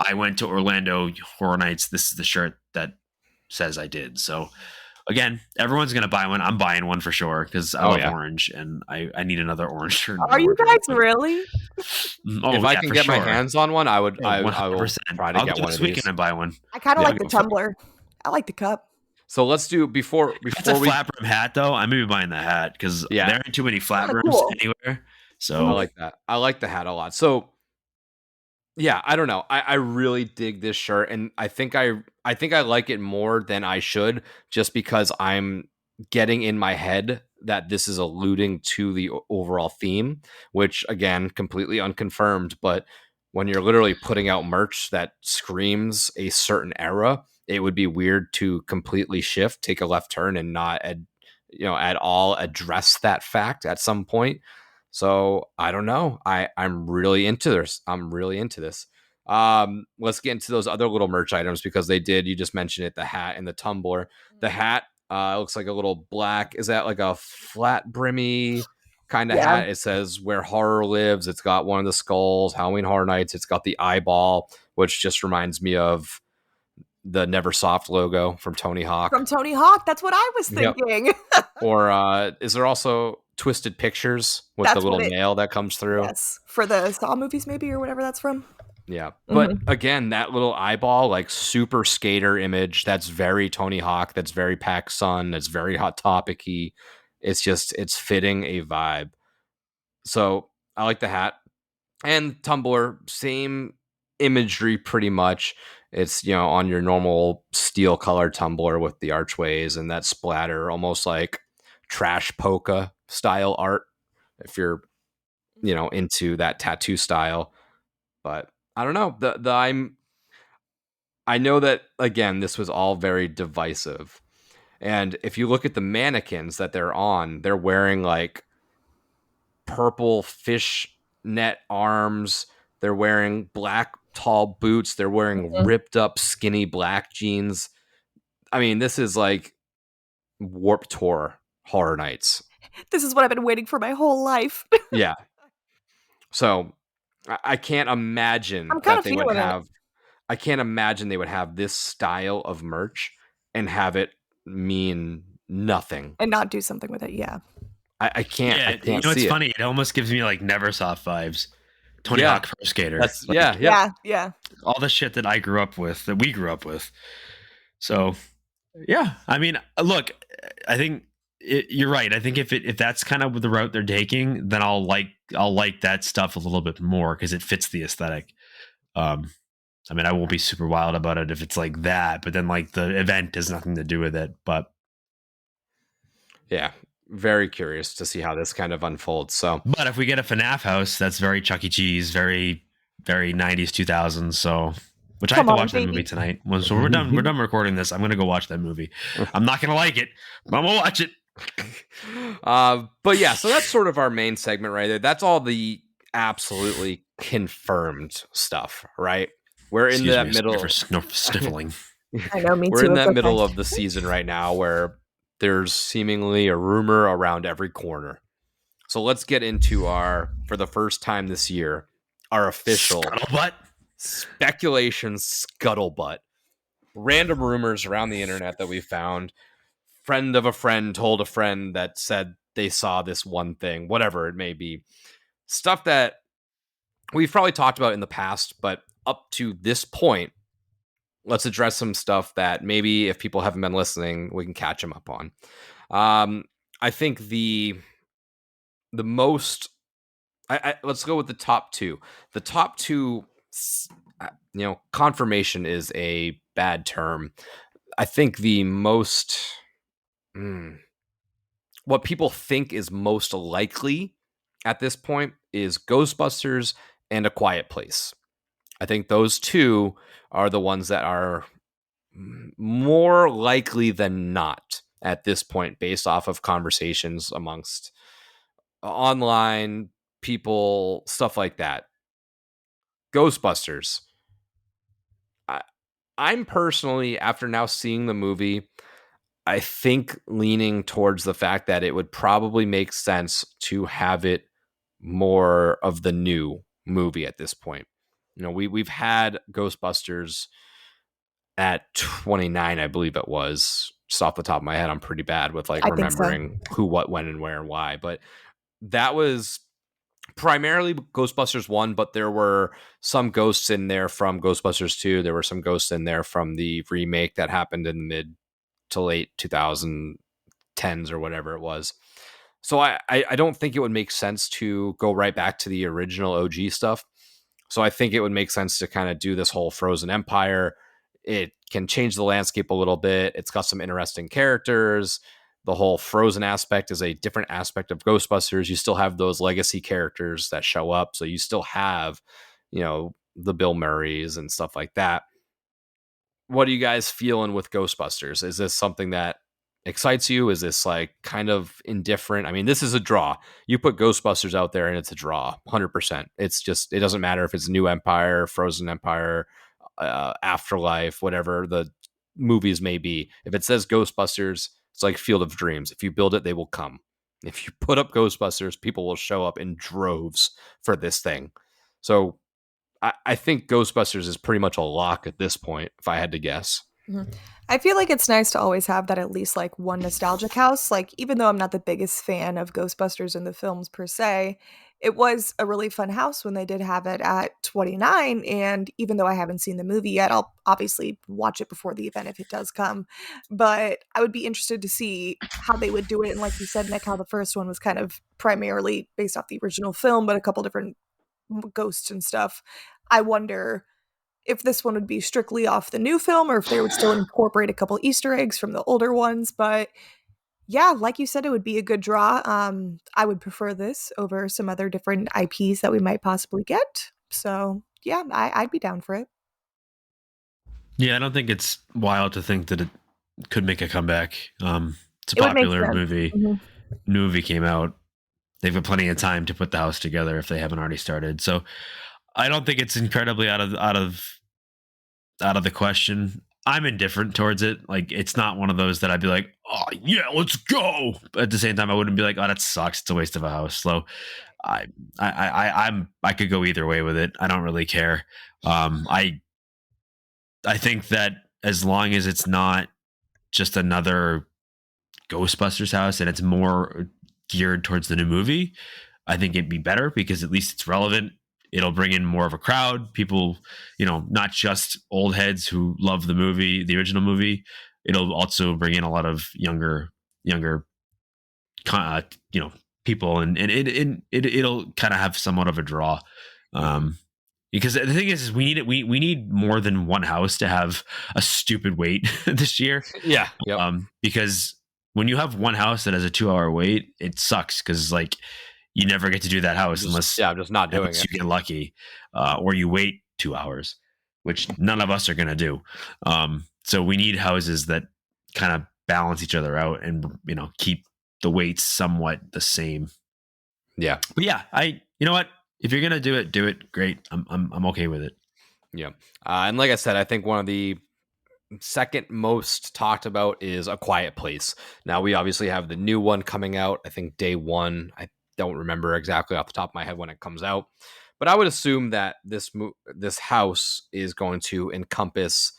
I went to Orlando Horror Nights. This is the shirt that says I did. So again, everyone's going to buy one. I'm buying one for sure because I love orange and I need another orange shirt. Are you guys really? If I can get my hands on one, I will try to get one this weekend and buy one. I kind of like the tumbler. I like the cup. So let's do before it's a flat brim hat though. I may be buying the hat because there aren't too many flat brims anywhere. So I like that. I like the hat a lot. So yeah, I don't know. I really dig this shirt, and I think I like it more than I should, just because I'm getting in my head that this is alluding to the overall theme, which again, completely unconfirmed. But when you're literally putting out merch that screams a certain era, it would be weird to completely shift, take a left turn, and not at all address that fact at some point. So I don't know. I'm really into this. Let's get into those other little merch items because they did. You just mentioned it, the hat and the tumbler. The hat looks like a little black. Is that like a flat brimmy kind of hat? It says "Where Horror Lives." It's got one of the skulls, Halloween Horror Nights. It's got the eyeball, which just reminds me of the Neversoft logo from Tony Hawk. From Tony Hawk. That's what I was thinking. Yep. Or is there also Twisted Pictures with the little nail that comes through? Yes, for the Saw movies maybe or whatever that's from. Yeah, but again, that little eyeball, like super skater image, that's very Tony Hawk, that's very PacSun, that's very Hot Topic-y. It's fitting a vibe. So I like the hat. And tumbler, same imagery pretty much. It's, on your normal steel color tumbler with the archways and that splatter, almost like trash polka style art if you're into that tattoo style. But I don't know, I know that again this was all very divisive, and if you look at the mannequins that they're on, they're wearing like purple fishnet arms, they're wearing black tall boots, they're wearing ripped up skinny black jeans. I mean, this is like Warped Tour Horror Nights. This is what I've been waiting for my whole life. Yeah. So I can't imagine that they would have I can't imagine they would have this style of merch and have it mean nothing. And not do something with it. Yeah. I can't. I Yeah, can't it's see it. funny. It almost gives me like Neversoft vibes. Tony Yeah. Hawk Pro Skater. That's Like, Yeah. all the shit that I grew up with, that we grew up with. So, yeah. I mean, look, I think you're right. I think if that's kind of the route they're taking, then I'll like that stuff a little bit more because it fits the aesthetic. I mean, I won't be super wild about it if it's like that, but then like the event has nothing to do with it. But yeah, very curious to see how this kind of unfolds. So, but if we get a FNAF house, that's very Chuck E. Cheese, very, very 90s, 2000s. So, which I have to watch that movie tonight. So we're done recording this. I'm going to go watch that movie. I'm not going to like it, but I'm going to watch it. But yeah, so that's sort of our main segment right there. That's all the absolutely confirmed stuff, right? We're in that middle for sniffling. I know, me We're too. in It's that middle okay. of the season right now where there's seemingly a rumor around every corner. So let's get into for the first time this year, our official Scuttlebutt. Speculation Scuttlebutt. Random rumors around the internet that we found. Friend of a friend told a friend that said they saw this one thing, whatever it may be. Stuff that we've probably talked about in the past, but up to this point, let's address some stuff that maybe if people haven't been listening, we can catch them up on. I think the most, let's go with the top two. The top two, confirmation is a bad term. I think the most, what people think is most likely at this point is Ghostbusters and A Quiet Place. I think those two are the ones that are more likely than not at this point, based off of conversations amongst online people, stuff like that. Ghostbusters. I'm personally, after now seeing the movie, I think leaning towards the fact that it would probably make sense to have it more of the new movie at this point. We've had Ghostbusters at 29, I believe it was. Just off the top of my head, I'm pretty bad with like remembering who, what, when, and where, and why. But that was primarily Ghostbusters 1, but there were some ghosts in there from Ghostbusters 2. There were some ghosts in there from the remake that happened in mid to late 2010s or whatever it was. So I don't think it would make sense to go right back to the original OG stuff. So I think it would make sense to kind of do this whole Frozen Empire. It can change the landscape a little bit. It's got some interesting characters. The whole Frozen aspect is a different aspect of Ghostbusters. You still have those legacy characters that show up. So you still have, the Bill Murrays and stuff like that. What are you guys feeling with Ghostbusters? Is this something that excites you? Is this like kind of indifferent? I mean, this is a draw. You put Ghostbusters out there and it's a draw, 100%. It's just, it doesn't matter if it's New Empire, Frozen Empire, Afterlife, whatever the movies may be. If it says Ghostbusters, it's like Field of Dreams. If you build it, they will come. If you put up Ghostbusters, people will show up in droves for this thing. So I think Ghostbusters is pretty much a lock at this point, if I had to guess. Mm-hmm. I feel like it's nice to always have that at least like one nostalgic house. Like, even though I'm not the biggest fan of Ghostbusters in the films per se, it was a really fun house when they did have it at 29. And even though I haven't seen the movie yet, I'll obviously watch it before the event if it does come. But I would be interested to see how they would do it. And like you said, Nick, how the first one was kind of primarily based off the original film, but a couple different ghosts and stuff. I wonder if this one would be strictly off the new film or if they would still incorporate a couple Easter eggs from the older ones. But yeah, like you said, it would be a good draw. I would prefer this over some other different IPs that we might possibly get. So yeah, I'd be down for it. Yeah, I don't think it's wild to think that it could make a comeback. It's a popular movie. Mm-hmm. New movie came out. They've got plenty of time to put the house together if they haven't already started. So I don't think it's incredibly out of the question. I'm indifferent towards it. Like, it's not one of those that I'd be like, oh yeah, let's go. But at the same time, I wouldn't be like, oh, that sucks. It's a waste of a house. So I could go either way with it. I don't really care. I I think that as long as it's not just another Ghostbusters house and it's more geared towards the new movie, I think it'd be better because at least it's relevant. It'll bring in more of a crowd. People, not just old heads who love the movie, the original movie. It'll also bring in a lot of younger, people, and it'll kind of have somewhat of a draw. Because the thing is we need more than one house to have a stupid wait this year. Yeah. Yep. Because when you have one house that has a 2-hour wait, it sucks because like you never get to do that house unless I'm just not doing it. You get lucky, or you wait 2 hours, which none of us are going to do. So we need houses that kind of balance each other out and keep the weights somewhat the same. Yeah. But yeah, you know what? If you're gonna do it. Great. I'm okay with it. Yeah. And like I said, I think one of the second most talked about is A Quiet Place. Now we obviously have the new one coming out. I think day one. I don't remember exactly off the top of my head when it comes out, but I would assume that this house is going to encompass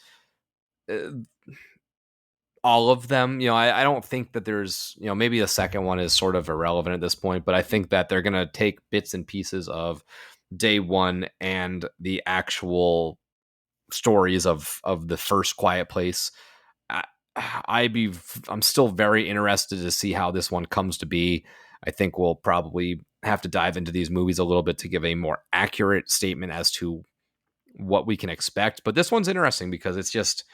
all of them. I don't think that there's, maybe the second one is sort of irrelevant at this point, but I think that they're going to take bits and pieces of day one and the actual stories of the first Quiet Place. I'm still very interested to see how this one comes to be. I think we'll probably have to dive into these movies a little bit to give a more accurate statement as to what we can expect. But this one's interesting because it's just,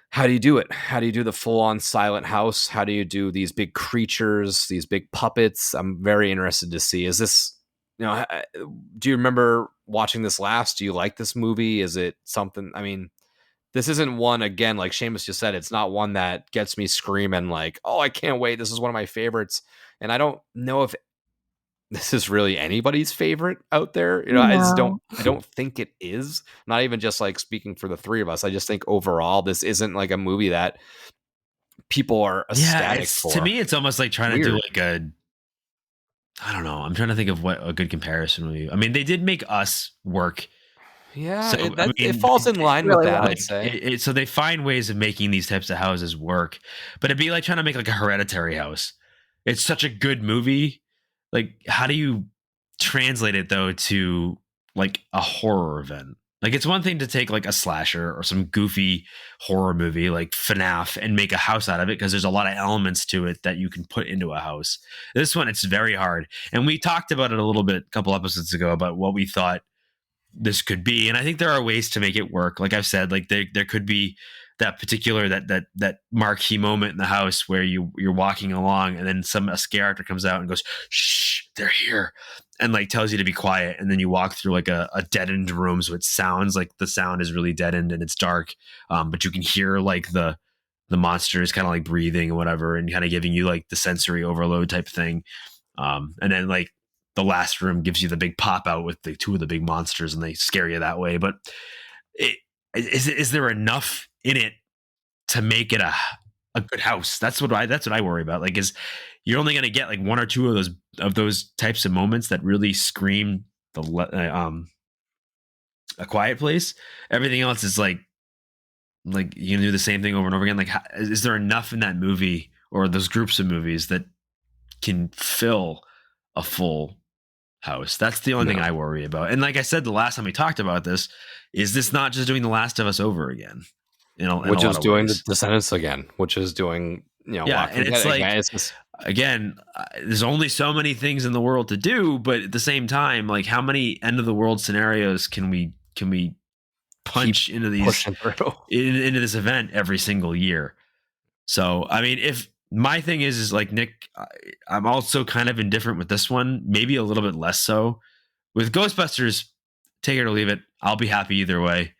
how do you do it? How do you do the full-on silent house? How do you do these big creatures, these big puppets? I'm very interested to see. Is this, do you remember watching this last? Do you like this movie? Is it something, this isn't one, again, like Seamus just said, it's not one that gets me screaming like, oh, I can't wait. This is one of my favorites. And I don't know if this is really anybody's favorite out there. I don't think it is. Not even just like speaking for the three of us. I just think overall, this isn't like a movie that people are ecstatic for. To me, it's almost like trying to do like I don't know. I'm trying to think of what a good comparison would be. They did make Us work. Yeah, so, it falls in line with that, I'd say. So they find ways of making these types of houses work. But it'd be like trying to make like a Hereditary house. It's such a good movie. Like, how do you translate it, though, to like a horror event? Like, it's one thing to take like a slasher or some goofy horror movie like FNAF and make a house out of it because there's a lot of elements to it that you can put into a house. This one, it's very hard. And we talked about it a little bit a couple episodes ago about what we thought this could be. And I think there are ways to make it work. Like I've said, like there could be that particular, that marquee moment in the house where you're walking along and then a scare actor comes out and goes, shh, they're here. And like tells you to be quiet. And then you walk through like a deadened room. So it sounds like the sound is really deadened and it's dark. But you can hear like the monster is kind of like breathing or whatever and kind of giving you like the sensory overload type thing. And then like the last room gives you the big pop out with the two of the big monsters and they scare you that way. But is there enough in it to make it a good house? That's what I worry about. Like, is you're only going to get like one or two of those types of moments that really scream A Quiet Place. Everything else is like you can do the same thing over and over again. Like, is there enough in that movie or those groups of movies that can fill a full house? That's the only thing I worry about. And like I said, the last time we talked about this, is this not just doing The Last of Us over again? Which is doing The Descendants again, which is doing, and it's like, again, there's only so many things in the world to do, but at the same time, like how many end of the world scenarios can we punch into these into this event every single year? So, if my thing is like Nick, I'm also kind of indifferent with this one, maybe a little bit less so. With Ghostbusters, take it or leave it. I'll be happy either way,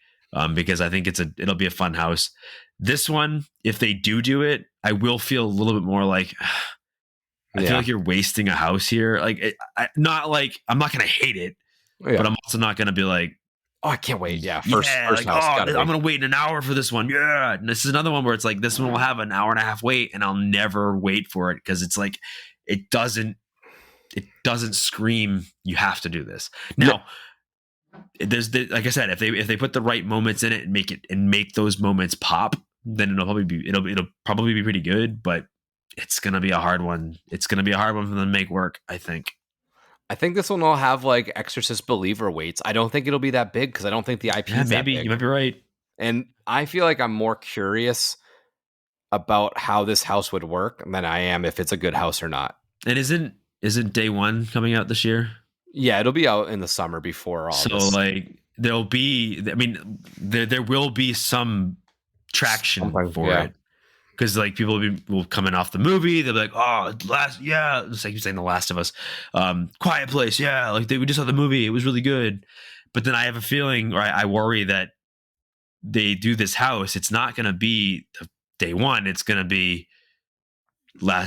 because I think it'll be a fun house. This one, if they do it, I will feel a little bit more like I feel like you're wasting a house here. Like, not like I'm not going to hate it, but I'm also not going to be like, oh, I can't wait. Yeah. First house. I'm going to wait an hour for this one. Yeah. And this is another one where it's like, this one will have an hour and a half wait and I'll never wait for it. Because it's like, it doesn't scream, you have to do this. Now, like I said, if they put the right moments in it and make those moments pop, then it'll probably be pretty good. But it's gonna be a hard one. It's gonna be a hard one for them to make work, I think. I think this one will have like Exorcist believer weights. I don't think it'll be that big because I don't think the IP is that big. You might be right. And I feel like I'm more curious about how this house would work than I am if it's a good house or not. And isn't Day One coming out this year? Yeah, it'll be out in the summer before all so this. Like there'll be, I mean, there will be some traction for it. Because like people will come in off the movie, they'll be like, "Oh, it's like you're saying The Last of Us, Quiet Place, yeah, like we just saw the movie, it was really good." But then I have a feeling, or I worry that they do this house, it's not going to be Day One, it's going to be I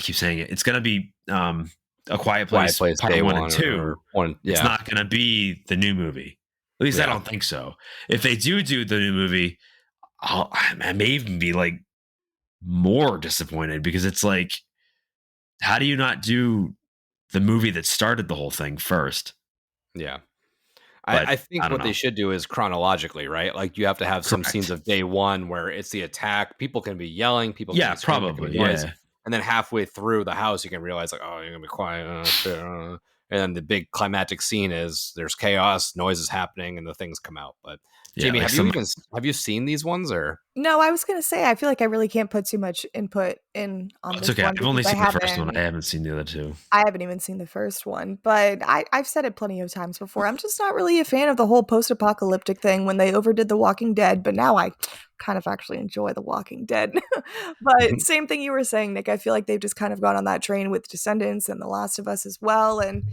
keep saying it, it's going to be A Quiet Place Part Day 1 and 2. It's yeah. not going to be the new movie. At least I don't think so. If they do the new movie, I may even be like more disappointed, because it's like, how do you not do the movie that started the whole thing first? Yeah. I think what they should do is chronologically, right? Like you have to have some scenes of Day One where it's the attack. People can be yelling. People can be screaming, probably. Yeah. And then halfway through the house, you can realize like, oh, you're going to be quiet. And then the big climactic scene is there's chaos, noise is happening, and the things come out. But Jamie, like have you seen these ones or? No, I was going to say, I feel like I really can't put too much input in on this okay. one. I've only seen the first one. I haven't seen the other two. I haven't even seen the first one, but I've said it plenty of times before. I'm just not really a fan of the whole post-apocalyptic thing when they overdid The Walking Dead, but now I kind of actually enjoy The Walking Dead. But same thing you were saying, Nick. I feel like they've just kind of gone on that train with Descendants and The Last of Us as well. And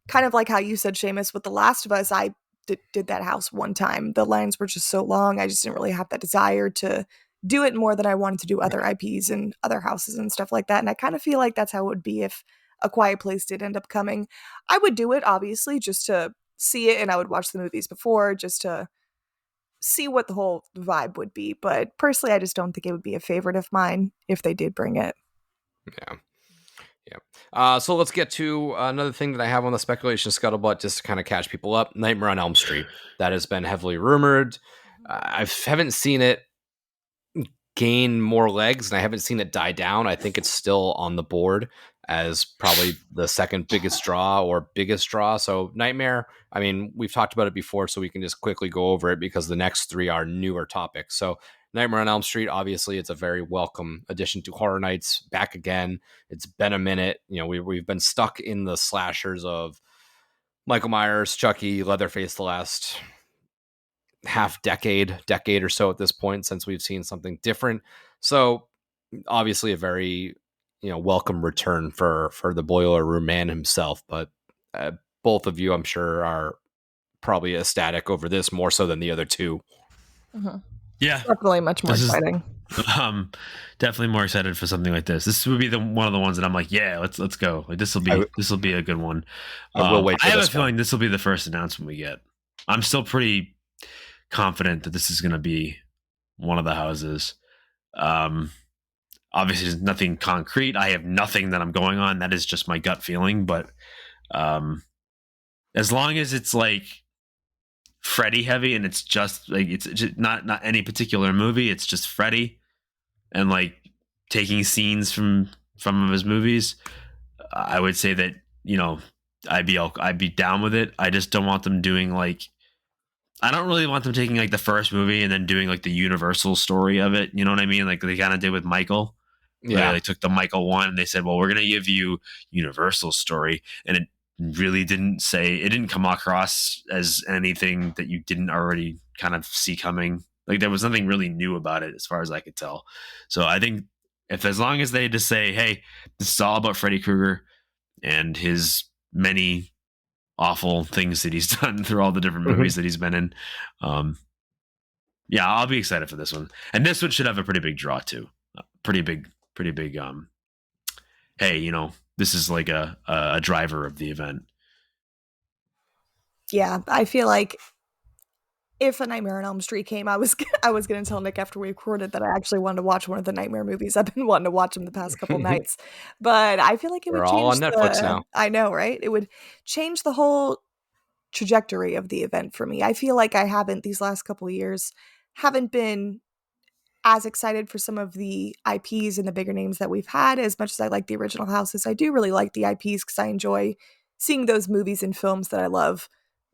kind of like how you said, Seamus, with The Last of Us, I did that house one time. The lines were just so long. I just didn't really have that desire to do it more than I wanted to do other IPs and other houses and stuff like that. And I kind of feel like that's how it would be if A Quiet Place did end up coming. I would do it, obviously, just to see it, and I would watch the movies before just to see what the whole vibe would be. But personally, I just don't think it would be a favorite of mine if they did bring it. Yeah. Yeah. So let's get to another thing that I have on the Speculation Scuttlebutt just to kind of catch people up. Nightmare on Elm Street. That has been heavily rumored. I haven't seen it gain more legs, and I haven't seen it die down. I think it's still on the board as probably the second biggest draw or biggest draw. So Nightmare, I mean, we've talked about it before, so we can just quickly go over it because the next three are newer topics. So Nightmare on Elm Street, obviously, it's a very welcome addition to Horror Nights. Back again. It's been a minute. You know, we've been stuck in the slashers of Michael Myers, Chucky, Leatherface the last decade or so at this point since we've seen something different. So obviously a very, welcome return for the Boiler Room Man himself. But both of you, I'm sure, are probably ecstatic over this more so than the other two. Mm-hmm. Yeah, definitely much more exciting. Definitely more excited for something like this. This would be one of the ones that I'm like, yeah, let's go. Like this will be a good one. I will wait. I have a feeling this will be the first announcement we get. I'm still pretty confident that this is going to be one of the houses. Obviously, there's nothing concrete. I have nothing that I'm going on. That is just my gut feeling. But as long as it's like Freddy heavy and it's just like it's just not any particular movie, it's just Freddy and like taking scenes from his movies, I would say that I'd be down with it. I just don't want them doing like, I don't really want them taking like the first movie and then doing like the Universal story of it. You know what I mean? Like they kind of did with Michael. Yeah, they took the Michael one and they said, well, we're gonna give you Universal story, and it really didn't come across as anything that you didn't already kind of see coming. Like there was nothing really new about it as far as I could tell. So I think as long as they just say, hey, this is all about Freddy Krueger and his many awful things that he's done through all the different movies that he's been in. Yeah, I'll be excited for this one. And this one should have a pretty big draw too. Pretty big. Hey, this is like a driver of the event. Yeah, I feel like if A Nightmare on Elm Street came, I was going to tell Nick after we recorded that I actually wanted to watch one of the Nightmare movies. I've been wanting to watch them the past couple nights, but I feel like it would change. We're all on Netflix now. I know, right? It would change the whole trajectory of the event for me. I feel like I haven't these last couple of years haven't been as excited for some of the IPs and the bigger names that we've had as much as I like the original houses. I do really like the IPs because I enjoy seeing those movies and films that I love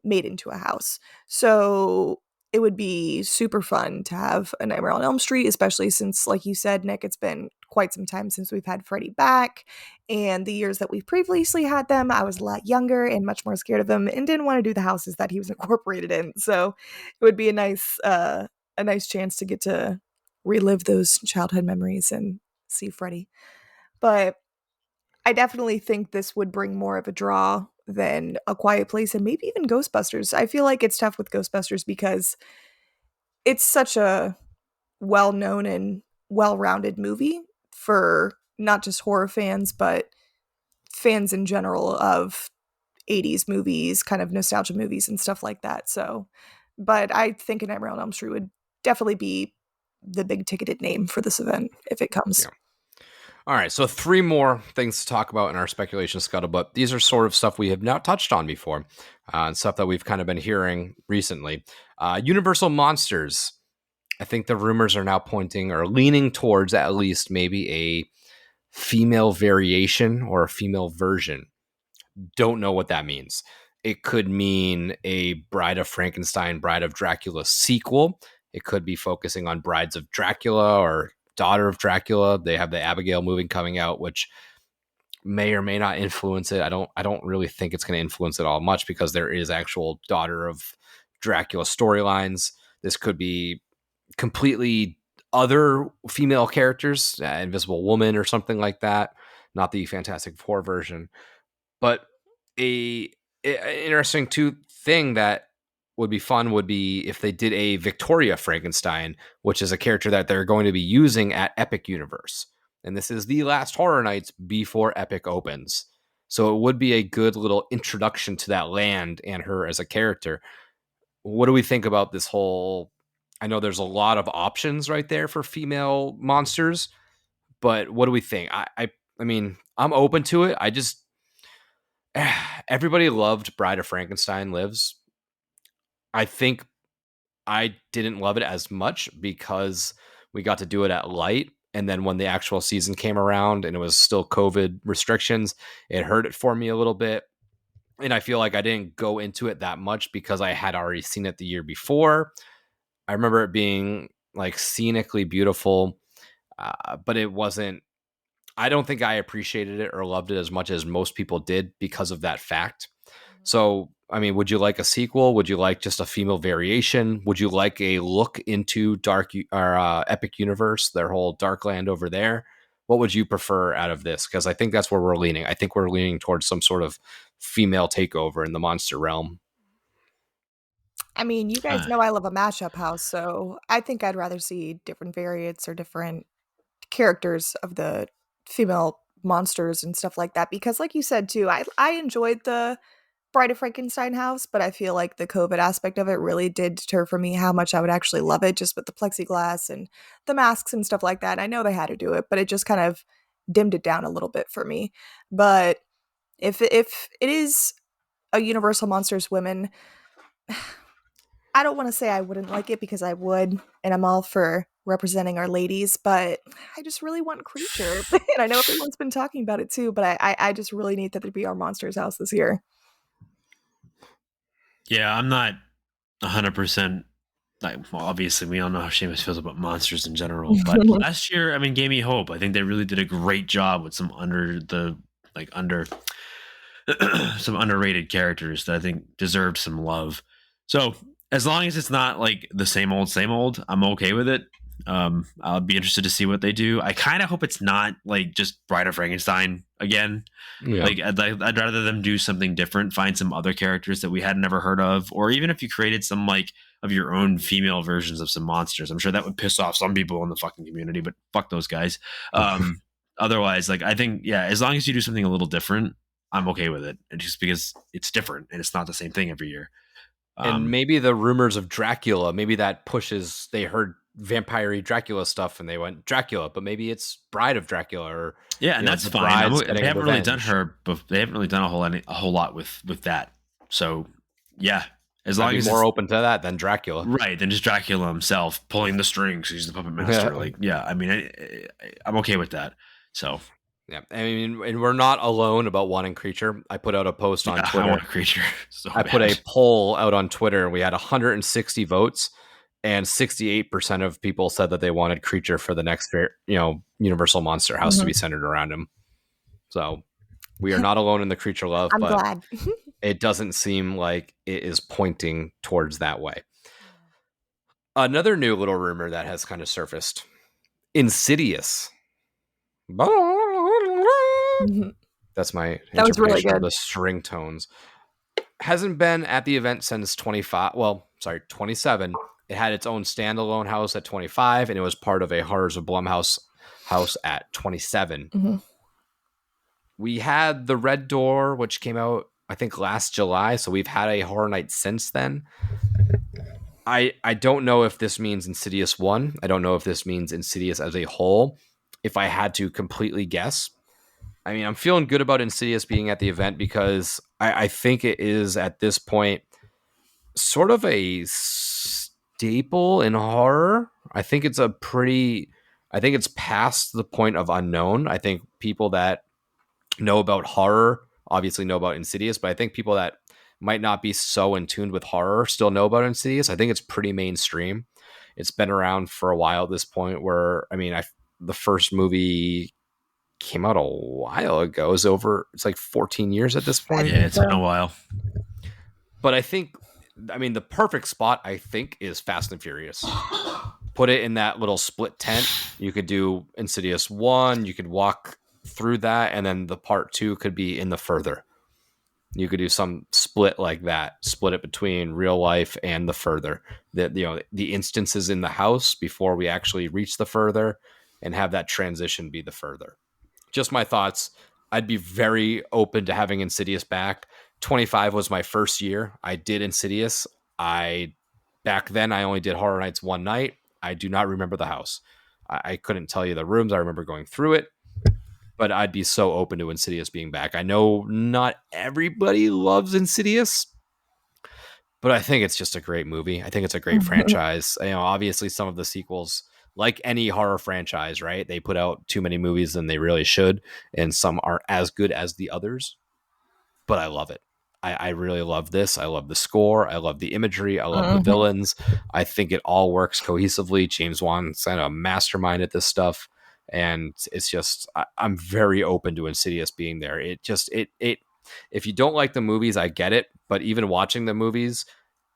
made into a house. So it would be super fun to have a Nightmare on Elm Street, especially since, like you said, Nick, it's been quite some time since we've had Freddy back. And the years that we've previously had them, I was a lot younger and much more scared of them and didn't want to do the houses that he was incorporated in. So it would be a nice chance to get to relive those childhood memories and see Freddy. But I definitely think this would bring more of a draw than A Quiet Place and maybe even Ghostbusters. I feel like it's tough with Ghostbusters because it's such a well-known and well-rounded movie for not just horror fans, but fans in general of 80s movies, kind of nostalgia movies and stuff like that. So, but I think A Nightmare on Elm Street would definitely be the big ticketed name for this event if it comes. Yeah. All right, so 3 more things to talk about in our speculation scuttlebutt. These are sort of stuff we have not touched on before, and stuff that we've kind of been hearing recently. Universal Monsters. I think the rumors are now pointing or leaning towards at least maybe a female variation or a female version. Don't know what that means. It could mean a Bride of Frankenstein, Bride of Dracula sequel. It could be focusing on Brides of Dracula or Daughter of Dracula. They have the Abigail movie coming out, which may or may not influence it. I don't really think it's going to influence it all much because there is actual Daughter of Dracula storylines. This could be completely other female characters, Invisible Woman or something like that, not the Fantastic Four version. But a interesting thing that would be fun would be if they did a Victoria Frankenstein, which is a character that they're going to be using at Epic Universe. And this is the last Horror Nights before Epic opens. So it would be a good little introduction to that land and her as a character. What do we think about this whole... I know there's a lot of options right there for female monsters, but what do we think? I mean, I'm open to it. I just... everybody loved Bride of Frankenstein Lives. I think I didn't love it as much because we got to do it at light. And then when the actual season came around and it was still COVID restrictions, it hurt it for me a little bit. And I feel like I didn't go into it that much because I had already seen it the year before. I remember it being like scenically beautiful, but it wasn't... I don't think I appreciated it or loved it as much as most people did because of that fact. So, I mean, would you like a sequel? Would you like just a female variation? Would you like a look into Epic Universe, their whole Darkland over there? What would you prefer out of this? Because I think that's where we're leaning. I think we're leaning towards some sort of female takeover in the monster realm. I mean, you guys know I love a mashup house, so I think I'd rather see different variants or different characters of the female monsters and stuff like that. Because like you said too, I enjoyed the Bride of Frankenstein house, but I feel like the COVID aspect of it really did deter for me how much I would actually love it, just with the plexiglass and the masks and stuff like that. I know they had to do it, but it just kind of dimmed it down a little bit for me. But if it is a Universal Monsters women, I don't want to say I wouldn't like it because I would, and I'm all for representing our ladies, but I just really want Creature. And I know everyone's been talking about it too, but I just really need that to be our Monsters house this year. Yeah, I'm not 100%. Well, obviously, we all know how Seamus feels about monsters in general. But last year, I mean, gave me hope. I think they really did a great job with some some underrated characters that I think deserved some love. So as long as it's not like the same old, I'm okay with it. I'll be interested to see what they do. I kind of hope it's not like just Bride of Frankenstein again. Yeah. Like I'd rather them do something different, find some other characters that we had never heard of, or even if you created some like of your own female versions of some monsters. I'm sure that would piss off some people in the fucking community, but fuck those guys. Otherwise, like I think, yeah, as long as you do something a little different, I'm okay with it. And just because it's different and it's not the same thing every year. And maybe the rumors of Dracula, maybe that pushes, they heard vampire-y Dracula stuff and they went Dracula, but maybe it's Bride of Dracula or... Yeah, and that's fine. They haven't really done her, but they haven't really done a whole lot with that. So Yeah, as I'd long be as more it's open to that than Dracula. right than just Dracula himself pulling the strings. He's the puppet master. Like, yeah, I mean, I'm okay with that. So, Yeah, I mean, and we're not alone about wanting Creature. I put out a post on yeah, I Twitter. want a Creature. So I put a poll out on Twitter, and we had 160 votes, and 68% of people said that they wanted Creature for the next, Universal Monster House to be centered around him. So we are not alone in the Creature love, I'm but glad. it doesn't seem like it is pointing towards that way. Another new little rumor that has kind of surfaced: Insidious. That's my That was really interpretation of good. the string tones. Hasn't been at the event since 27. It had its own standalone house at 25, and it was part of a Horrors of Blumhouse house at 27. Mm-hmm. We had The Red Door, which came out, I think, last July, so we've had a horror night since then. I don't know if this means Insidious 1. I don't know if this means Insidious as a whole. If I had to completely guess, I mean, I'm feeling good about Insidious being at the event because I think it is at this point sort of a staple in horror. I think it's past the point of unknown. I think people that know about horror obviously know about Insidious, but I think people that might not be so in tune with horror still know about Insidious. I think it's pretty mainstream. It's been around for a while at this point where, I mean, the first movie came out a while ago. It's like 14 years at this point. Yeah, it's been a while. But I think, I mean, the perfect spot, I think, is Fast and Furious. Put it in that little split tent. You could do Insidious 1. You could walk through that. And then the part 2 could be in the Further. You could do some split like that. Split it between real life and the Further. The instances in the house before we actually reach the Further, and have that transition be the Further. Just my thoughts. I'd be very open to having Insidious back. 25 was my first year. I did Insidious. Back then I only did Horror Nights one night. I do not remember the house. I couldn't tell you the rooms. I remember going through it, but I'd be so open to Insidious being back. I know not everybody loves Insidious, but I think it's just a great movie. I think it's a great franchise. Obviously some of the sequels, like any horror franchise, right? They put out too many movies than they really should, and some aren't as good as the others. But I love it. I really love this. I love the score. I love the imagery. I love the villains. I think it all works cohesively. James Wan's kind of a mastermind at this stuff, and it's just I'm very open to Insidious being there. It if you don't like the movies, I get it, but even watching the movies,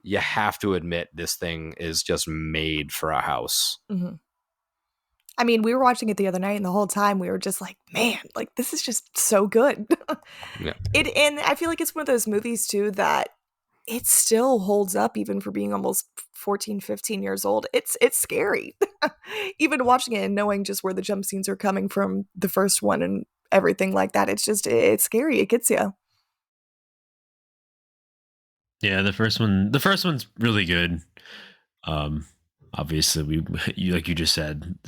you have to admit this thing is just made for a house. Mm-hmm. I mean, we were watching it the other night, and the whole time we were just like, man, like, this is just so good. Yeah. And I feel like it's one of those movies, too, that it still holds up even for being almost 14, 15 years old. It's scary. Even watching it and knowing just where the jump scenes are coming from the first one and everything like that. It's scary. It gets you. Yeah, the first one's really good. Obviously, like you just said,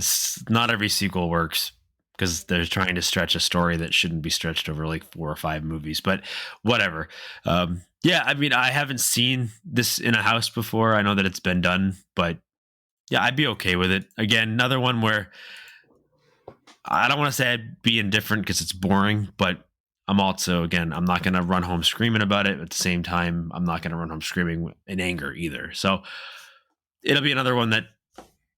not every sequel works because they're trying to stretch a story that shouldn't be stretched over like 4 or 5 movies. But whatever. Yeah, I mean, I haven't seen this in a house before. I know that it's been done, but yeah, I'd be okay with it. Again, another one where I don't want to say I'd be indifferent because it's boring, but I'm also, again, I'm not going to run home screaming about it. At the same time, I'm not going to run home screaming in anger either. So it'll be another one that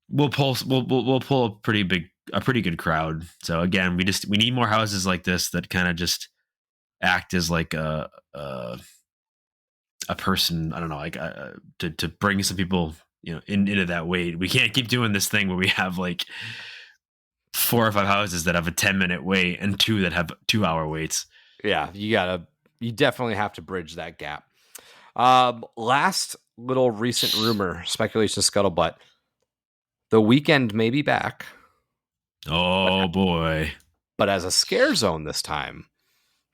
we'll pull a pretty good crowd. So again, we need more houses like this that kind of just act as like a person. I don't know, like to bring some people, into that wait. We can't keep doing this thing where we have like 4 or 5 houses that have a 10-minute wait and 2 that have 2-hour waits. Yeah, you definitely have to bridge that gap. Last little recent rumor, speculation scuttlebutt. The Weeknd may be back. Oh boy. But as a scare zone this time,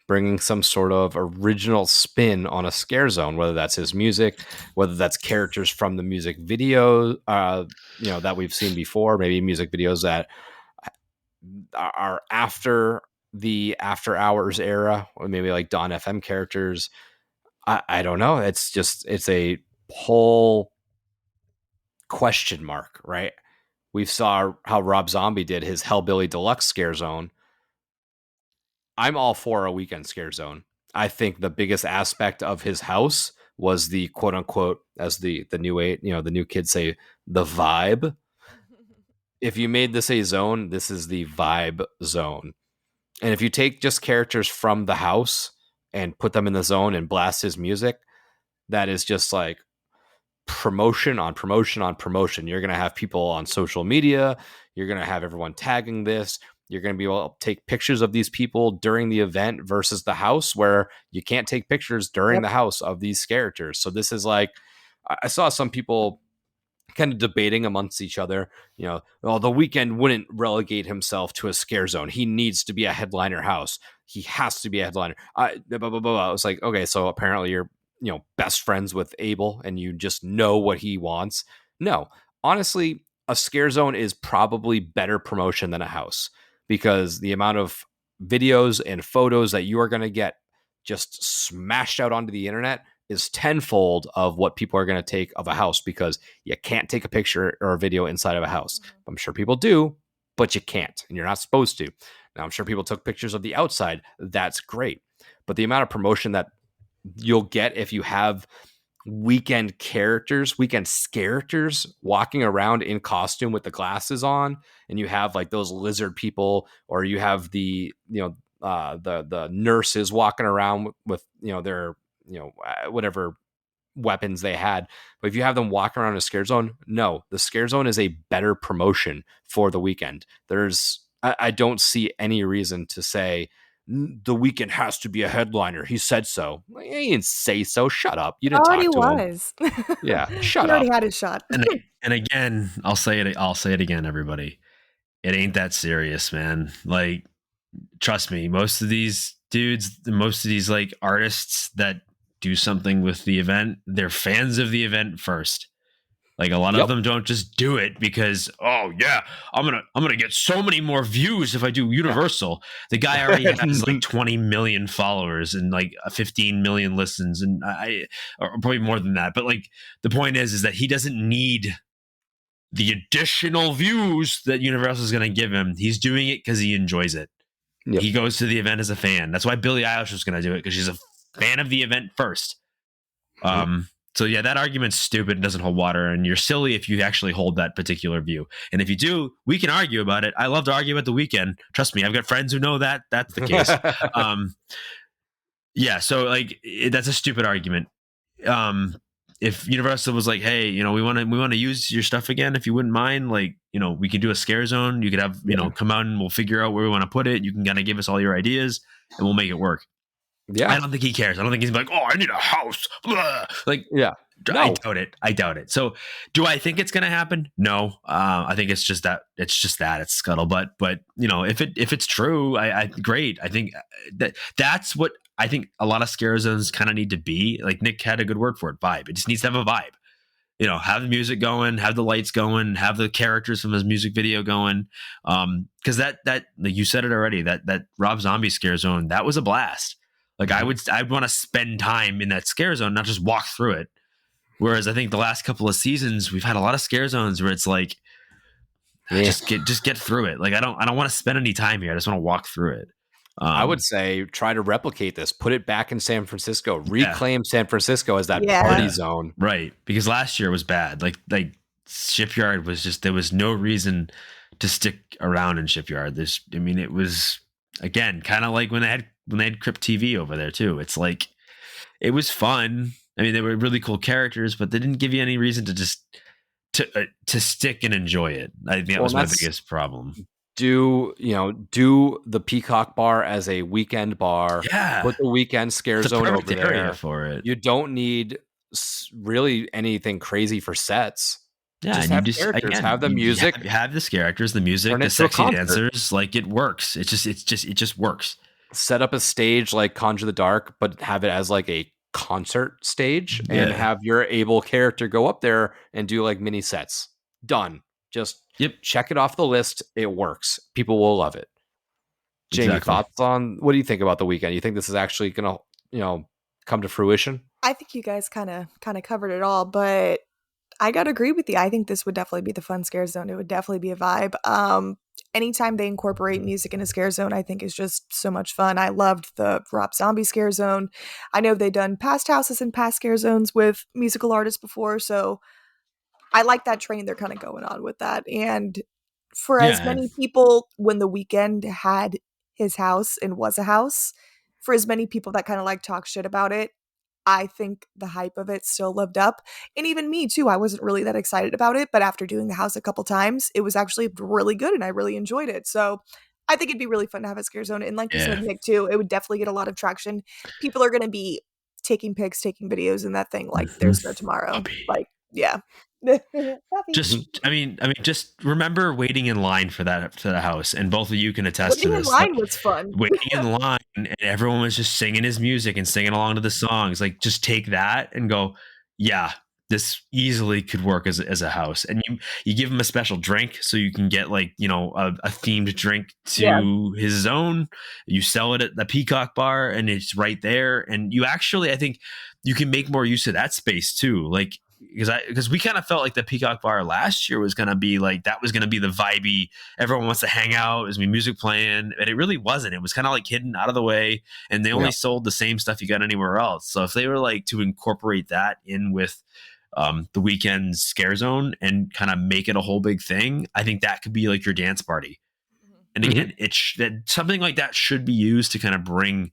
bringing some sort of original spin on a scare zone, whether that's his music, whether that's characters from the music video, that we've seen before, maybe music videos that are after the After Hours era, or maybe like Dawn FM characters. I don't know. It's a whole question mark, right? We saw how Rob Zombie did his Hellbilly Deluxe scare zone. I'm all for a weekend scare zone. I think the biggest aspect of his house was the quote unquote, as the new kids say, the vibe. If you made this a zone, this is the vibe zone. And if you take just characters from the house and put them in the zone and blast his music, that is just like promotion on promotion on promotion. You're going to have people on social media. You're going to have everyone tagging this. You're going to be able to take pictures of these people during the event versus the house where you can't take pictures during the house of these characters. So this is like, I saw some people kind of debating amongst each other, the Weeknd wouldn't relegate himself to a scare zone. He needs to be a headliner house. He has to be a headliner. I was like, okay, so apparently you're, best friends with Abel and you just know what he wants. No, honestly, a scare zone is probably better promotion than a house because the amount of videos and photos that you are going to get just smashed out onto the internet is tenfold of what people are going to take of a house because you can't take a picture or a video inside of a house. I'm sure people do, but you can't, and you're not supposed to. Now, I'm sure people took pictures of the outside. That's great. But the amount of promotion that you'll get if you have weekend characters walking around in costume with the glasses on, and you have like those lizard people, or you have the, the nurses walking around with their, whatever weapons they had. But if you have them walking around a scare zone, no, the scare zone is a better promotion for the Weeknd. I don't see any reason to say the Weeknd has to be a headliner. He said so. He didn't say so. Shut up. You didn't talk to him. Yeah, shut he up. already had his shot. And again, I'll say it again, everybody. It ain't that serious, man. Like, trust me, most of these dudes, most of these like artists that do something with the event, they're fans of the event first. Like a lot of them don't just do it because, oh yeah, I'm gonna get so many more views if I do Universal. The guy already has like 20 million followers and like 15 million listens, and or probably more than that. But like the point is that he doesn't need the additional views that Universal is gonna give him. He's doing it because he enjoys it. Yep. He goes to the event as a fan. That's why Billie Eilish was gonna do it because she's a fan of the event first. So yeah, that argument's stupid and doesn't hold water, and you're silly if you actually hold that particular view. And if you do, we can argue about it. I love to argue at the Weeknd. Trust me, I've got friends who know that that's the case. Yeah, so like that's a stupid argument. If Universal was like, hey, we want to use your stuff again, if you wouldn't mind, like, we could do a scare zone. You could have, come out and we'll figure out where we want to put it. You can kind of give us all your ideas and we'll make it work. Yeah, I don't think he cares. I don't think he's like, oh, I need a house. Blah. Like, yeah, no. I doubt it. So, do I think it's going to happen? No. I think it's just that. It's scuttlebutt. But if it's true, I great. I think that's what I think a lot of scare zones kind of need to be. Like Nick had a good word for it. Vibe. It just needs to have a vibe. Have the music going, have the lights going, have the characters from his music video going. Because that like you said it already. That Rob Zombie scare zone, that was a blast. Like I'd want to spend time in that scare zone, not just walk through it. Whereas I think the last couple of seasons, we've had a lot of scare zones where it's like, just get through it. Like I don't want to spend any time here. I just want to walk through it. I would say try to replicate this. Put it back in San Francisco. Reclaim San Francisco as that party zone. Right. Because last year was bad. Like Shipyard was just, there was no reason to stick around in Shipyard. It was, again, kind of like when they had Crypt TV over there too. It's like, it was fun. I mean, they were really cool characters, but they didn't give you any reason to just to stick and enjoy it. I think that was my biggest problem. Do the Peacock Bar as a weekend bar? Yeah, put the weekend scare zone over there for it. You don't need really anything crazy for sets. Yeah, just have characters, have the music, have the characters, the music, the sexy dancers. Like it works. It just works. Set up a stage like Conjure the Dark, but have it as like a concert stage, and have your able character go up there and do like mini sets. Done. Just check it off the list. It works. People will love it. Jamie, thoughts on what do you think about the Weeknd? You think this is actually gonna, come to fruition? I think you guys kind of covered it all, but I gotta agree with you. I think this would definitely be the fun scare zone. It would definitely be a vibe. Anytime they incorporate music in a scare zone, I think is just so much fun. I loved the Rob Zombie scare zone. I know they've done past houses and past scare zones with musical artists before, so I like that train they're kind of going on with that. And for as many people, when The Weeknd had his house and was a house, for as many people that kind of like talk shit about it, I think the hype of it still lived up. And even me too, I wasn't really that excited about it, but after doing the house a couple times, it was actually really good and I really enjoyed it. So I think it'd be really fun to have a scare zone. And like you said, Nick, too, it would definitely get a lot of traction. People are going to be taking pics, taking videos in that thing like there's no tomorrow. Puppy. Like, yeah. Just remember waiting in line for that to the house, and both of you can attest to Waiting in this. line was fun. Waiting in line, and everyone was just singing his music and singing along to the songs. Like, just take that and go, yeah, this easily could work as a house. And you give him a special drink, so you can get like, you know, a themed drink to his zone. You sell it at the Peacock Bar, and it's right there. And you actually, I think, you can make more use of that space too. Like, because we kind of felt like the Peacock Bar last year was going to be like, that was going to be the vibey, everyone wants to hang out, there's going to be music playing, and it really wasn't. It was kind of like hidden out of the way, and they only sold the same stuff you got anywhere else. So if they were like to incorporate that in with the Weeknd's scare zone and kind of make it a whole big thing, I think that could be like your dance party. And again, that something like that should be used to kind of bring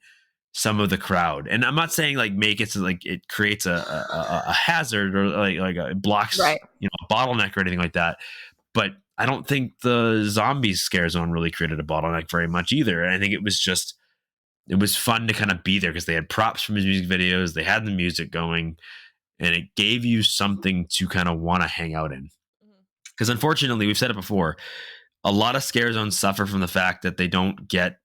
some of the crowd. And I'm not saying like make it so like it creates a hazard or like it blocks, you know, a bottleneck or anything like that. But I don't think the zombies scare zone really created a bottleneck very much either. And I think it was fun to kind of be there because they had props from his music videos, they had the music going, and it gave you something to kind of want to hang out in. Because unfortunately, we've said it before, a lot of scare zones suffer from the fact that they don't get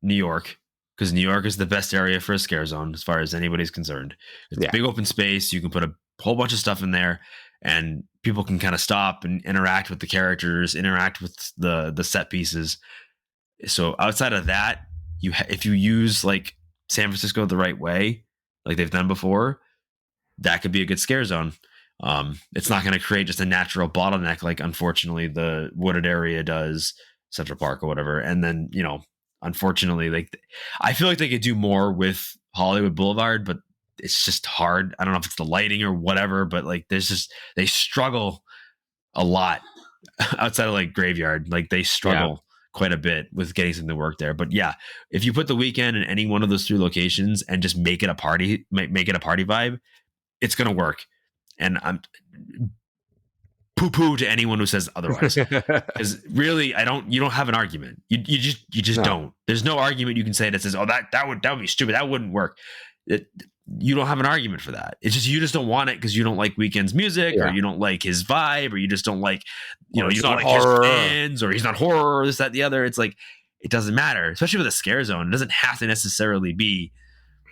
New York, because New York is the best area for a scare zone as far as anybody's concerned. It's a big open space. You can put a whole bunch of stuff in there, and people can kind of stop and interact with the characters, interact with the set pieces. So outside of that, if you use like San Francisco the right way, like they've done before, that could be a good scare zone. It's not going to create just a natural bottleneck like unfortunately the wooded area does, Central Park or whatever. And then, you know, unfortunately, like I feel like they could do more with Hollywood Boulevard, but it's just hard. I don't know if it's the lighting or whatever, but like they struggle a lot outside of like Graveyard. Like they struggle quite a bit with getting something to work there. But yeah, if you put the Weeknd in any one of those three locations and just make it a party, make it a party vibe, it's going to work. And I'm poo-poo to anyone who says otherwise, because really, you don't have an argument. You just don't. There's no argument you can say that says, oh, that would be stupid. That wouldn't work. You don't have an argument for that. It's just, you just don't want it because you don't like Weeknd's music or you don't like his vibe, or you just don't like, you know, you don't like horror. His fans, or he's not horror, or this, that, the other. It's like, it doesn't matter, especially with a scare zone. It doesn't have to necessarily be,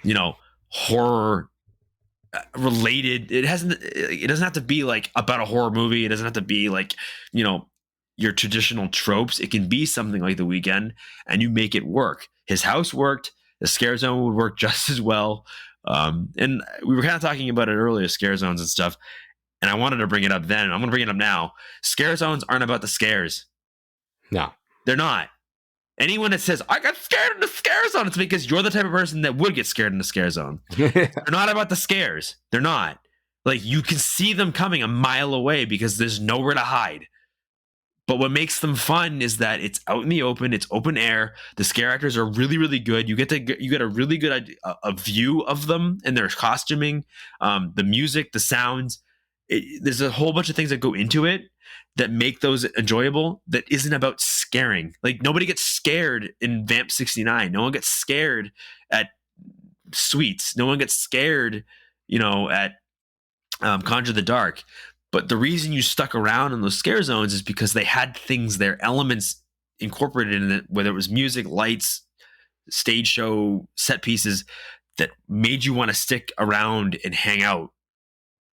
you know, horror related. It doesn't have to be like about a horror movie. It doesn't have to be like, you know, your traditional tropes. It can be something like The Weeknd, and you make it work. His house worked. The scare zone would work just as well. And we were kind of talking about it earlier, scare zones and stuff, and I wanted to bring it up then. I'm going to bring it up now. Scare zones aren't about the scares. No, they're not. Anyone that says, I got scared in the scare zone, it's because you're the type of person that would get scared in the scare zone. They're not about the scares. They're not. Like, you can see them coming a mile away because there's nowhere to hide. But what makes them fun is that it's out in the open, it's open air. The scare actors are really, really good. You get a really good a view of them and their costuming, the music, the sounds. There's a whole bunch of things that go into it that make those enjoyable, that isn't about scaring. Like, nobody gets scared in Vamp 69. No one gets scared at Sweets. No one gets scared, you know, at Conjure the Dark. But the reason you stuck around in those scare zones is because they had things there, elements incorporated in it, whether it was music, lights, stage show, set pieces, that made you want to stick around and hang out.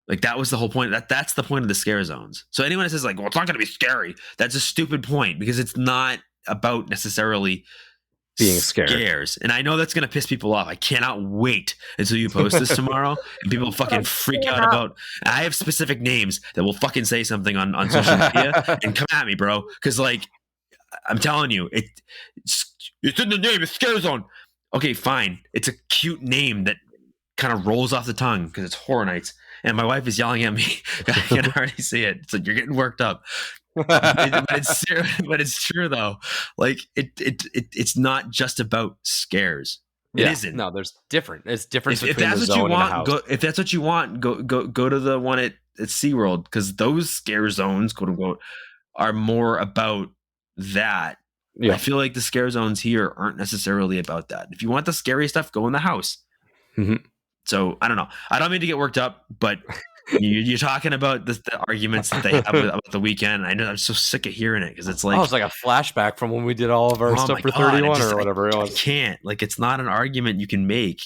Like, that was the whole point. That's the point of the scare zones. So anyone that says like, well, it's not going to be scary, that's a stupid point, because it's not about necessarily Being scared. Scares. And I know that's going to piss people off. I cannot wait until you post this tomorrow and people fucking freak out about. I have specific names that will fucking say something on social media and come at me, bro. Because, like, I'm telling you, it's in the name. It's Scare Zone. Okay, fine. It's a cute name that kind of rolls off the tongue because it's Horror Nights. And my wife is yelling at me. I can already see it. It's like, you're getting worked up. But it's true though. Like it's not just about scares. It isn't. No, there's different. It's different If between that's the what you zone and the want, house. if that's what you want, go to the one at SeaWorld, because those scare zones, quote unquote, are more about that. Yeah. I feel like the scare zones here aren't necessarily about that. If you want the scary stuff, go in the house. Mhm. So I don't know. I don't mean to get worked up, but you're talking about the arguments that they have about the weekend. I know I'm so sick of hearing it because it's like, it's like a flashback from when we did all of our oh stuff my for God, 31 or whatever it I was. can't. Like, it's not an argument you can make.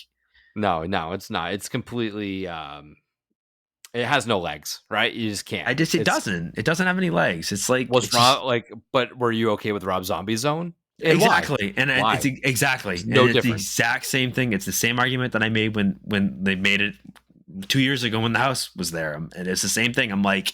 No, it's not. It's completely. It has no legs, right? You just can't. It doesn't. It doesn't have any legs. It's like but were you okay with Rob Zombie's Zone? And exactly, why? and Why? it's exactly No it's the difference. exact same thing. It's the same argument that I made when they made it 2 years ago when the house was there, and it's the same thing. I'm like,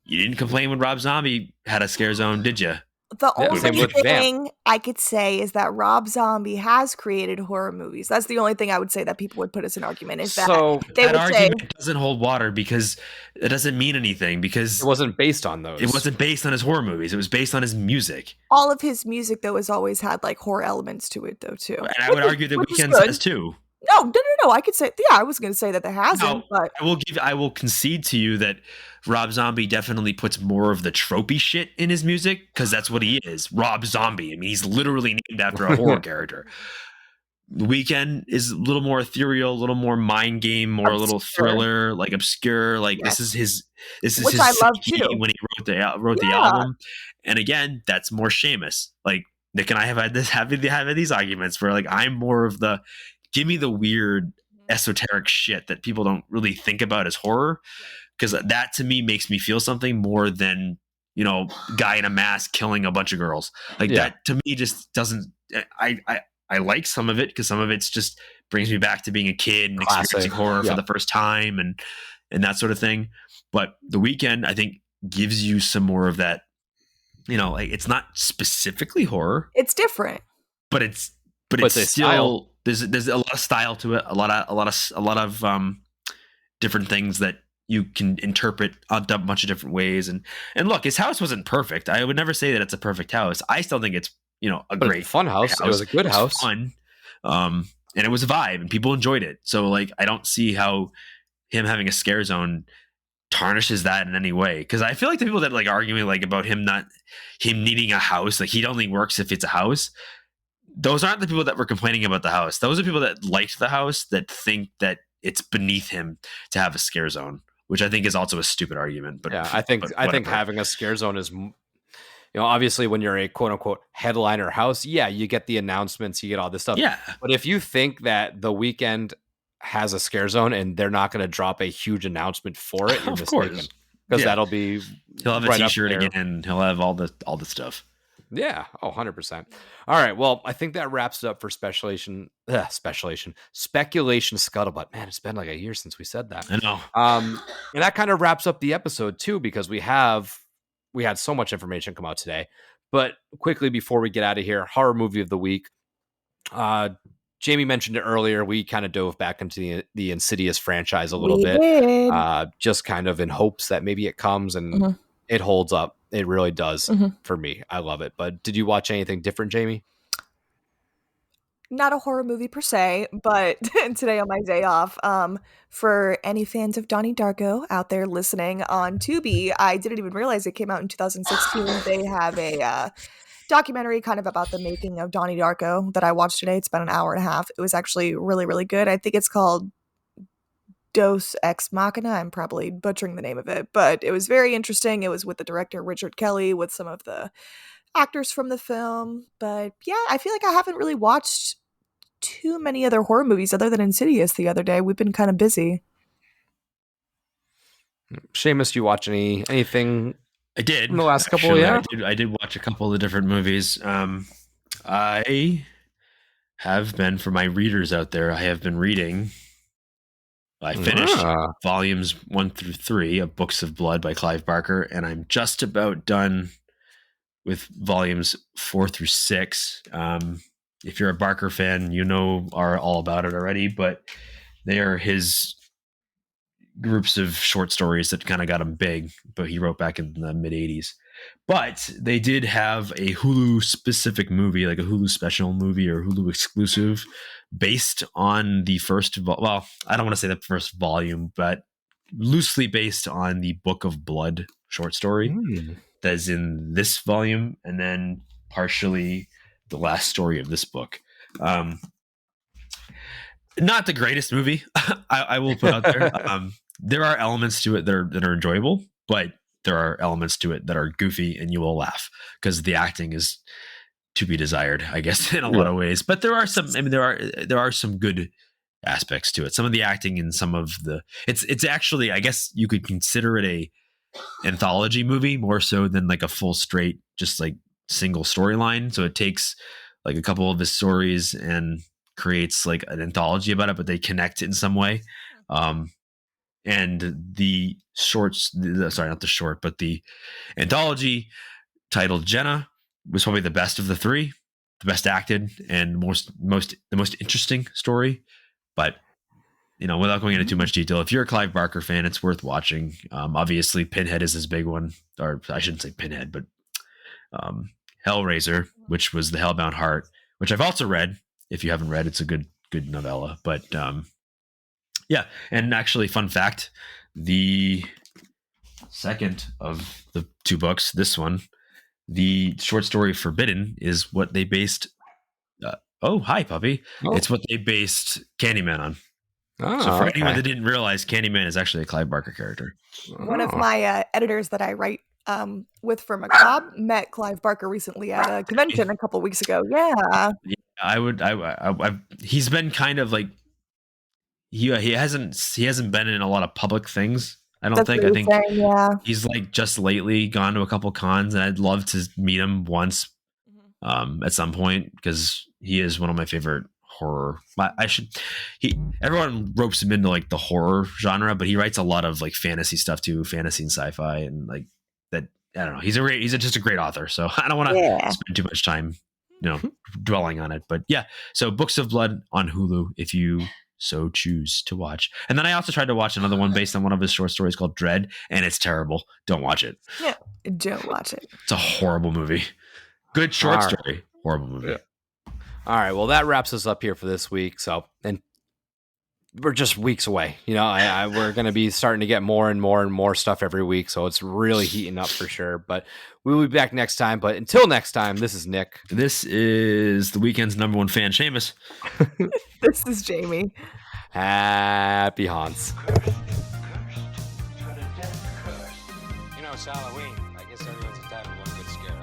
you didn't complain when Rob Zombie had a scare zone, did you? The same only with thing I could say is that Rob Zombie has created horror movies. That's the only thing I would say that people would put as an argument. Is that So they That would say argument doesn't hold water because it doesn't mean anything, because it wasn't based on those. it wasn't based on his horror movies. It was based on his music. all of his music though has always had like horror elements to it though too. And I would argue that which is Weekend good. says too. No. I could say, yeah, I was going to say that there hasn't, but I will concede to you that Rob Zombie definitely puts more of the tropey shit in his music, because that's what he is. Rob Zombie. I mean, he's literally named after a horror character. The Weeknd is a little more ethereal, a little more mind game, more a little Obscure. thriller, like obscure. Like Yes. this is Which his I love psyche too. when he wrote the Yeah. album. And again, that's more Seamus. Like Nick and I have had these arguments where, like, I'm more of the give me the weird esoteric shit that people don't really think about as horror, because that to me makes me feel something more than, guy in a mask killing a bunch of girls. Like that to me just doesn't. I like some of it because some of it's just brings me back to being a kid and experiencing horror for the first time and that sort of thing. But The Weeknd, I think, gives you some more of that. Like, it's not specifically horror. it's different. But it's a still style. There's a lot of style to it, a lot of different things that you can interpret a bunch of different ways. And look, his house wasn't perfect. I would never say that it's a perfect house. I still think it's a great fun house. It was a good house. Fun, and it was a vibe, and people enjoyed it. So, like, I don't see how him having a scare zone tarnishes that in any way, because I feel like the people that like arguing like about him needing a house, like he only works if it's a house, those aren't the people that were complaining about the house. Those are people that liked the house, that think that it's beneath him to have a scare zone, which I think is also a stupid argument. But yeah, I think having a scare zone is, obviously when you're a quote unquote headliner house, you get the announcements, you get all this stuff. Yeah. But if you think that The Weeknd has a scare zone and they're not going to drop a huge announcement for it, you're Of mistaken. course. Because that'll be he'll have a right up t-shirt there. again. He'll have all the stuff. Yeah. 100%. All right. Well, I think that wraps it up for speculation scuttlebutt. Man, it's been like a year since we said that. I know. And that kind of wraps up the episode too, because we had so much information come out today. But quickly before we get out of here, horror movie of the week. Jamie mentioned it earlier. We kind of dove back into the Insidious franchise a little bit, just kind of in hopes that maybe it comes and it holds up. It really does for me. I love it. But did you watch anything different, Jamie? Not a horror movie per se, but today on my day off, for any fans of Donnie Darko out there listening on Tubi, I didn't even realize it came out in 2016. They have a documentary kind of about the making of Donnie Darko that I watched today. It's about an hour and a half. It was actually really, really good. I think it's called Dos Ex Machina. I'm probably butchering the name of it, but it was very interesting. It was with the director Richard Kelly, with some of the actors from the film. But yeah, I feel like I haven't really watched too many other horror movies other than Insidious the other day. We've been kind of busy. Seamus, you watch anything? I did in the last couple. Actually, Yeah, I did watch a couple of the different movies. I have been, for my readers out there, I have been reading. I finished volumes 1 through 3 of Books of Blood by Clive Barker, and I'm just about done with volumes 4 through 6. If you're a Barker fan, you know are all about it already, but they are his groups of short stories that kind of got him big, but he wrote back in the mid 80s. But they did have a Hulu specific movie, like a Hulu special movie or Hulu exclusive, based on the first, well, I don't want to say the first volume, but loosely based on the Book of Blood short story that is in this volume, and then partially the last story of this book. Not the greatest movie, I will put out there. There are elements to it that are enjoyable, but there are elements to it that are goofy, and you will laugh because the acting is to be desired, I guess, in a lot of ways. But there are some. I mean, there are some good aspects to it. Some of the acting and some of the it's actually, I guess you could consider it a anthology movie more so than like a full straight just like single storyline. So it takes like a couple of his stories and creates like an anthology about it, but they connect in some way. And the shorts, sorry, not the short, but the anthology titled Jenna was probably the best of the three, the best acted and the most interesting story. But you know, without going into too much detail, if you're a Clive Barker fan, it's worth watching. Obviously, Pinhead is his big one, or I shouldn't say Pinhead, but Hellraiser, which was the Hellbound Heart, which I've also read. If you haven't read, it's a good novella. But yeah, and actually, fun fact: the second of the two books, this one, the short story Forbidden, is what they based. Oh, hi, puppy! Oh. It's what they based Candyman on. Oh, so for anyone that didn't realize, Candyman is actually a Clive Barker character. One of my editors that I write with for Macabre met Clive Barker recently at a convention a couple weeks ago. Yeah, he's been kind of like he hasn't been in a lot of public things. I think he's like just lately gone to a couple cons, and I'd love to meet him once at some point because he is one of my favorite horror. Everyone ropes him into like the horror genre, but he writes a lot of like fantasy stuff too, fantasy and sci-fi, and like that. I don't know. He's just a great author, so I don't want to spend too much time, dwelling on it. But yeah, so Books of Blood on Hulu if you so choose to watch. And then I also tried to watch another one based on one of his short stories called Dread, and it's terrible. Don't watch it. Yeah, don't watch it. It's a horrible movie. Good short story, horrible movie. Yeah. All right, well, that wraps us up here for this week. So, and we're just weeks away. We're going to be starting to get more and more and more stuff every week. So it's really heating up for sure. But we'll be back next time. But until next time, this is Nick. This is the weekend's number one fan, Seamus. This is Jamie. Happy Haunts. It's Halloween. I guess everyone's entitled to one good scare.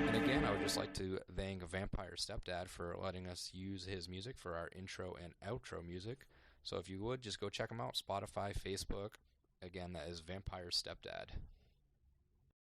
And again, I would just like to thank Vampire Stepdad for letting us use his music for our intro and outro music. So if you would, just go check him out. Spotify, Facebook. Again, that is Vampire Stepdad.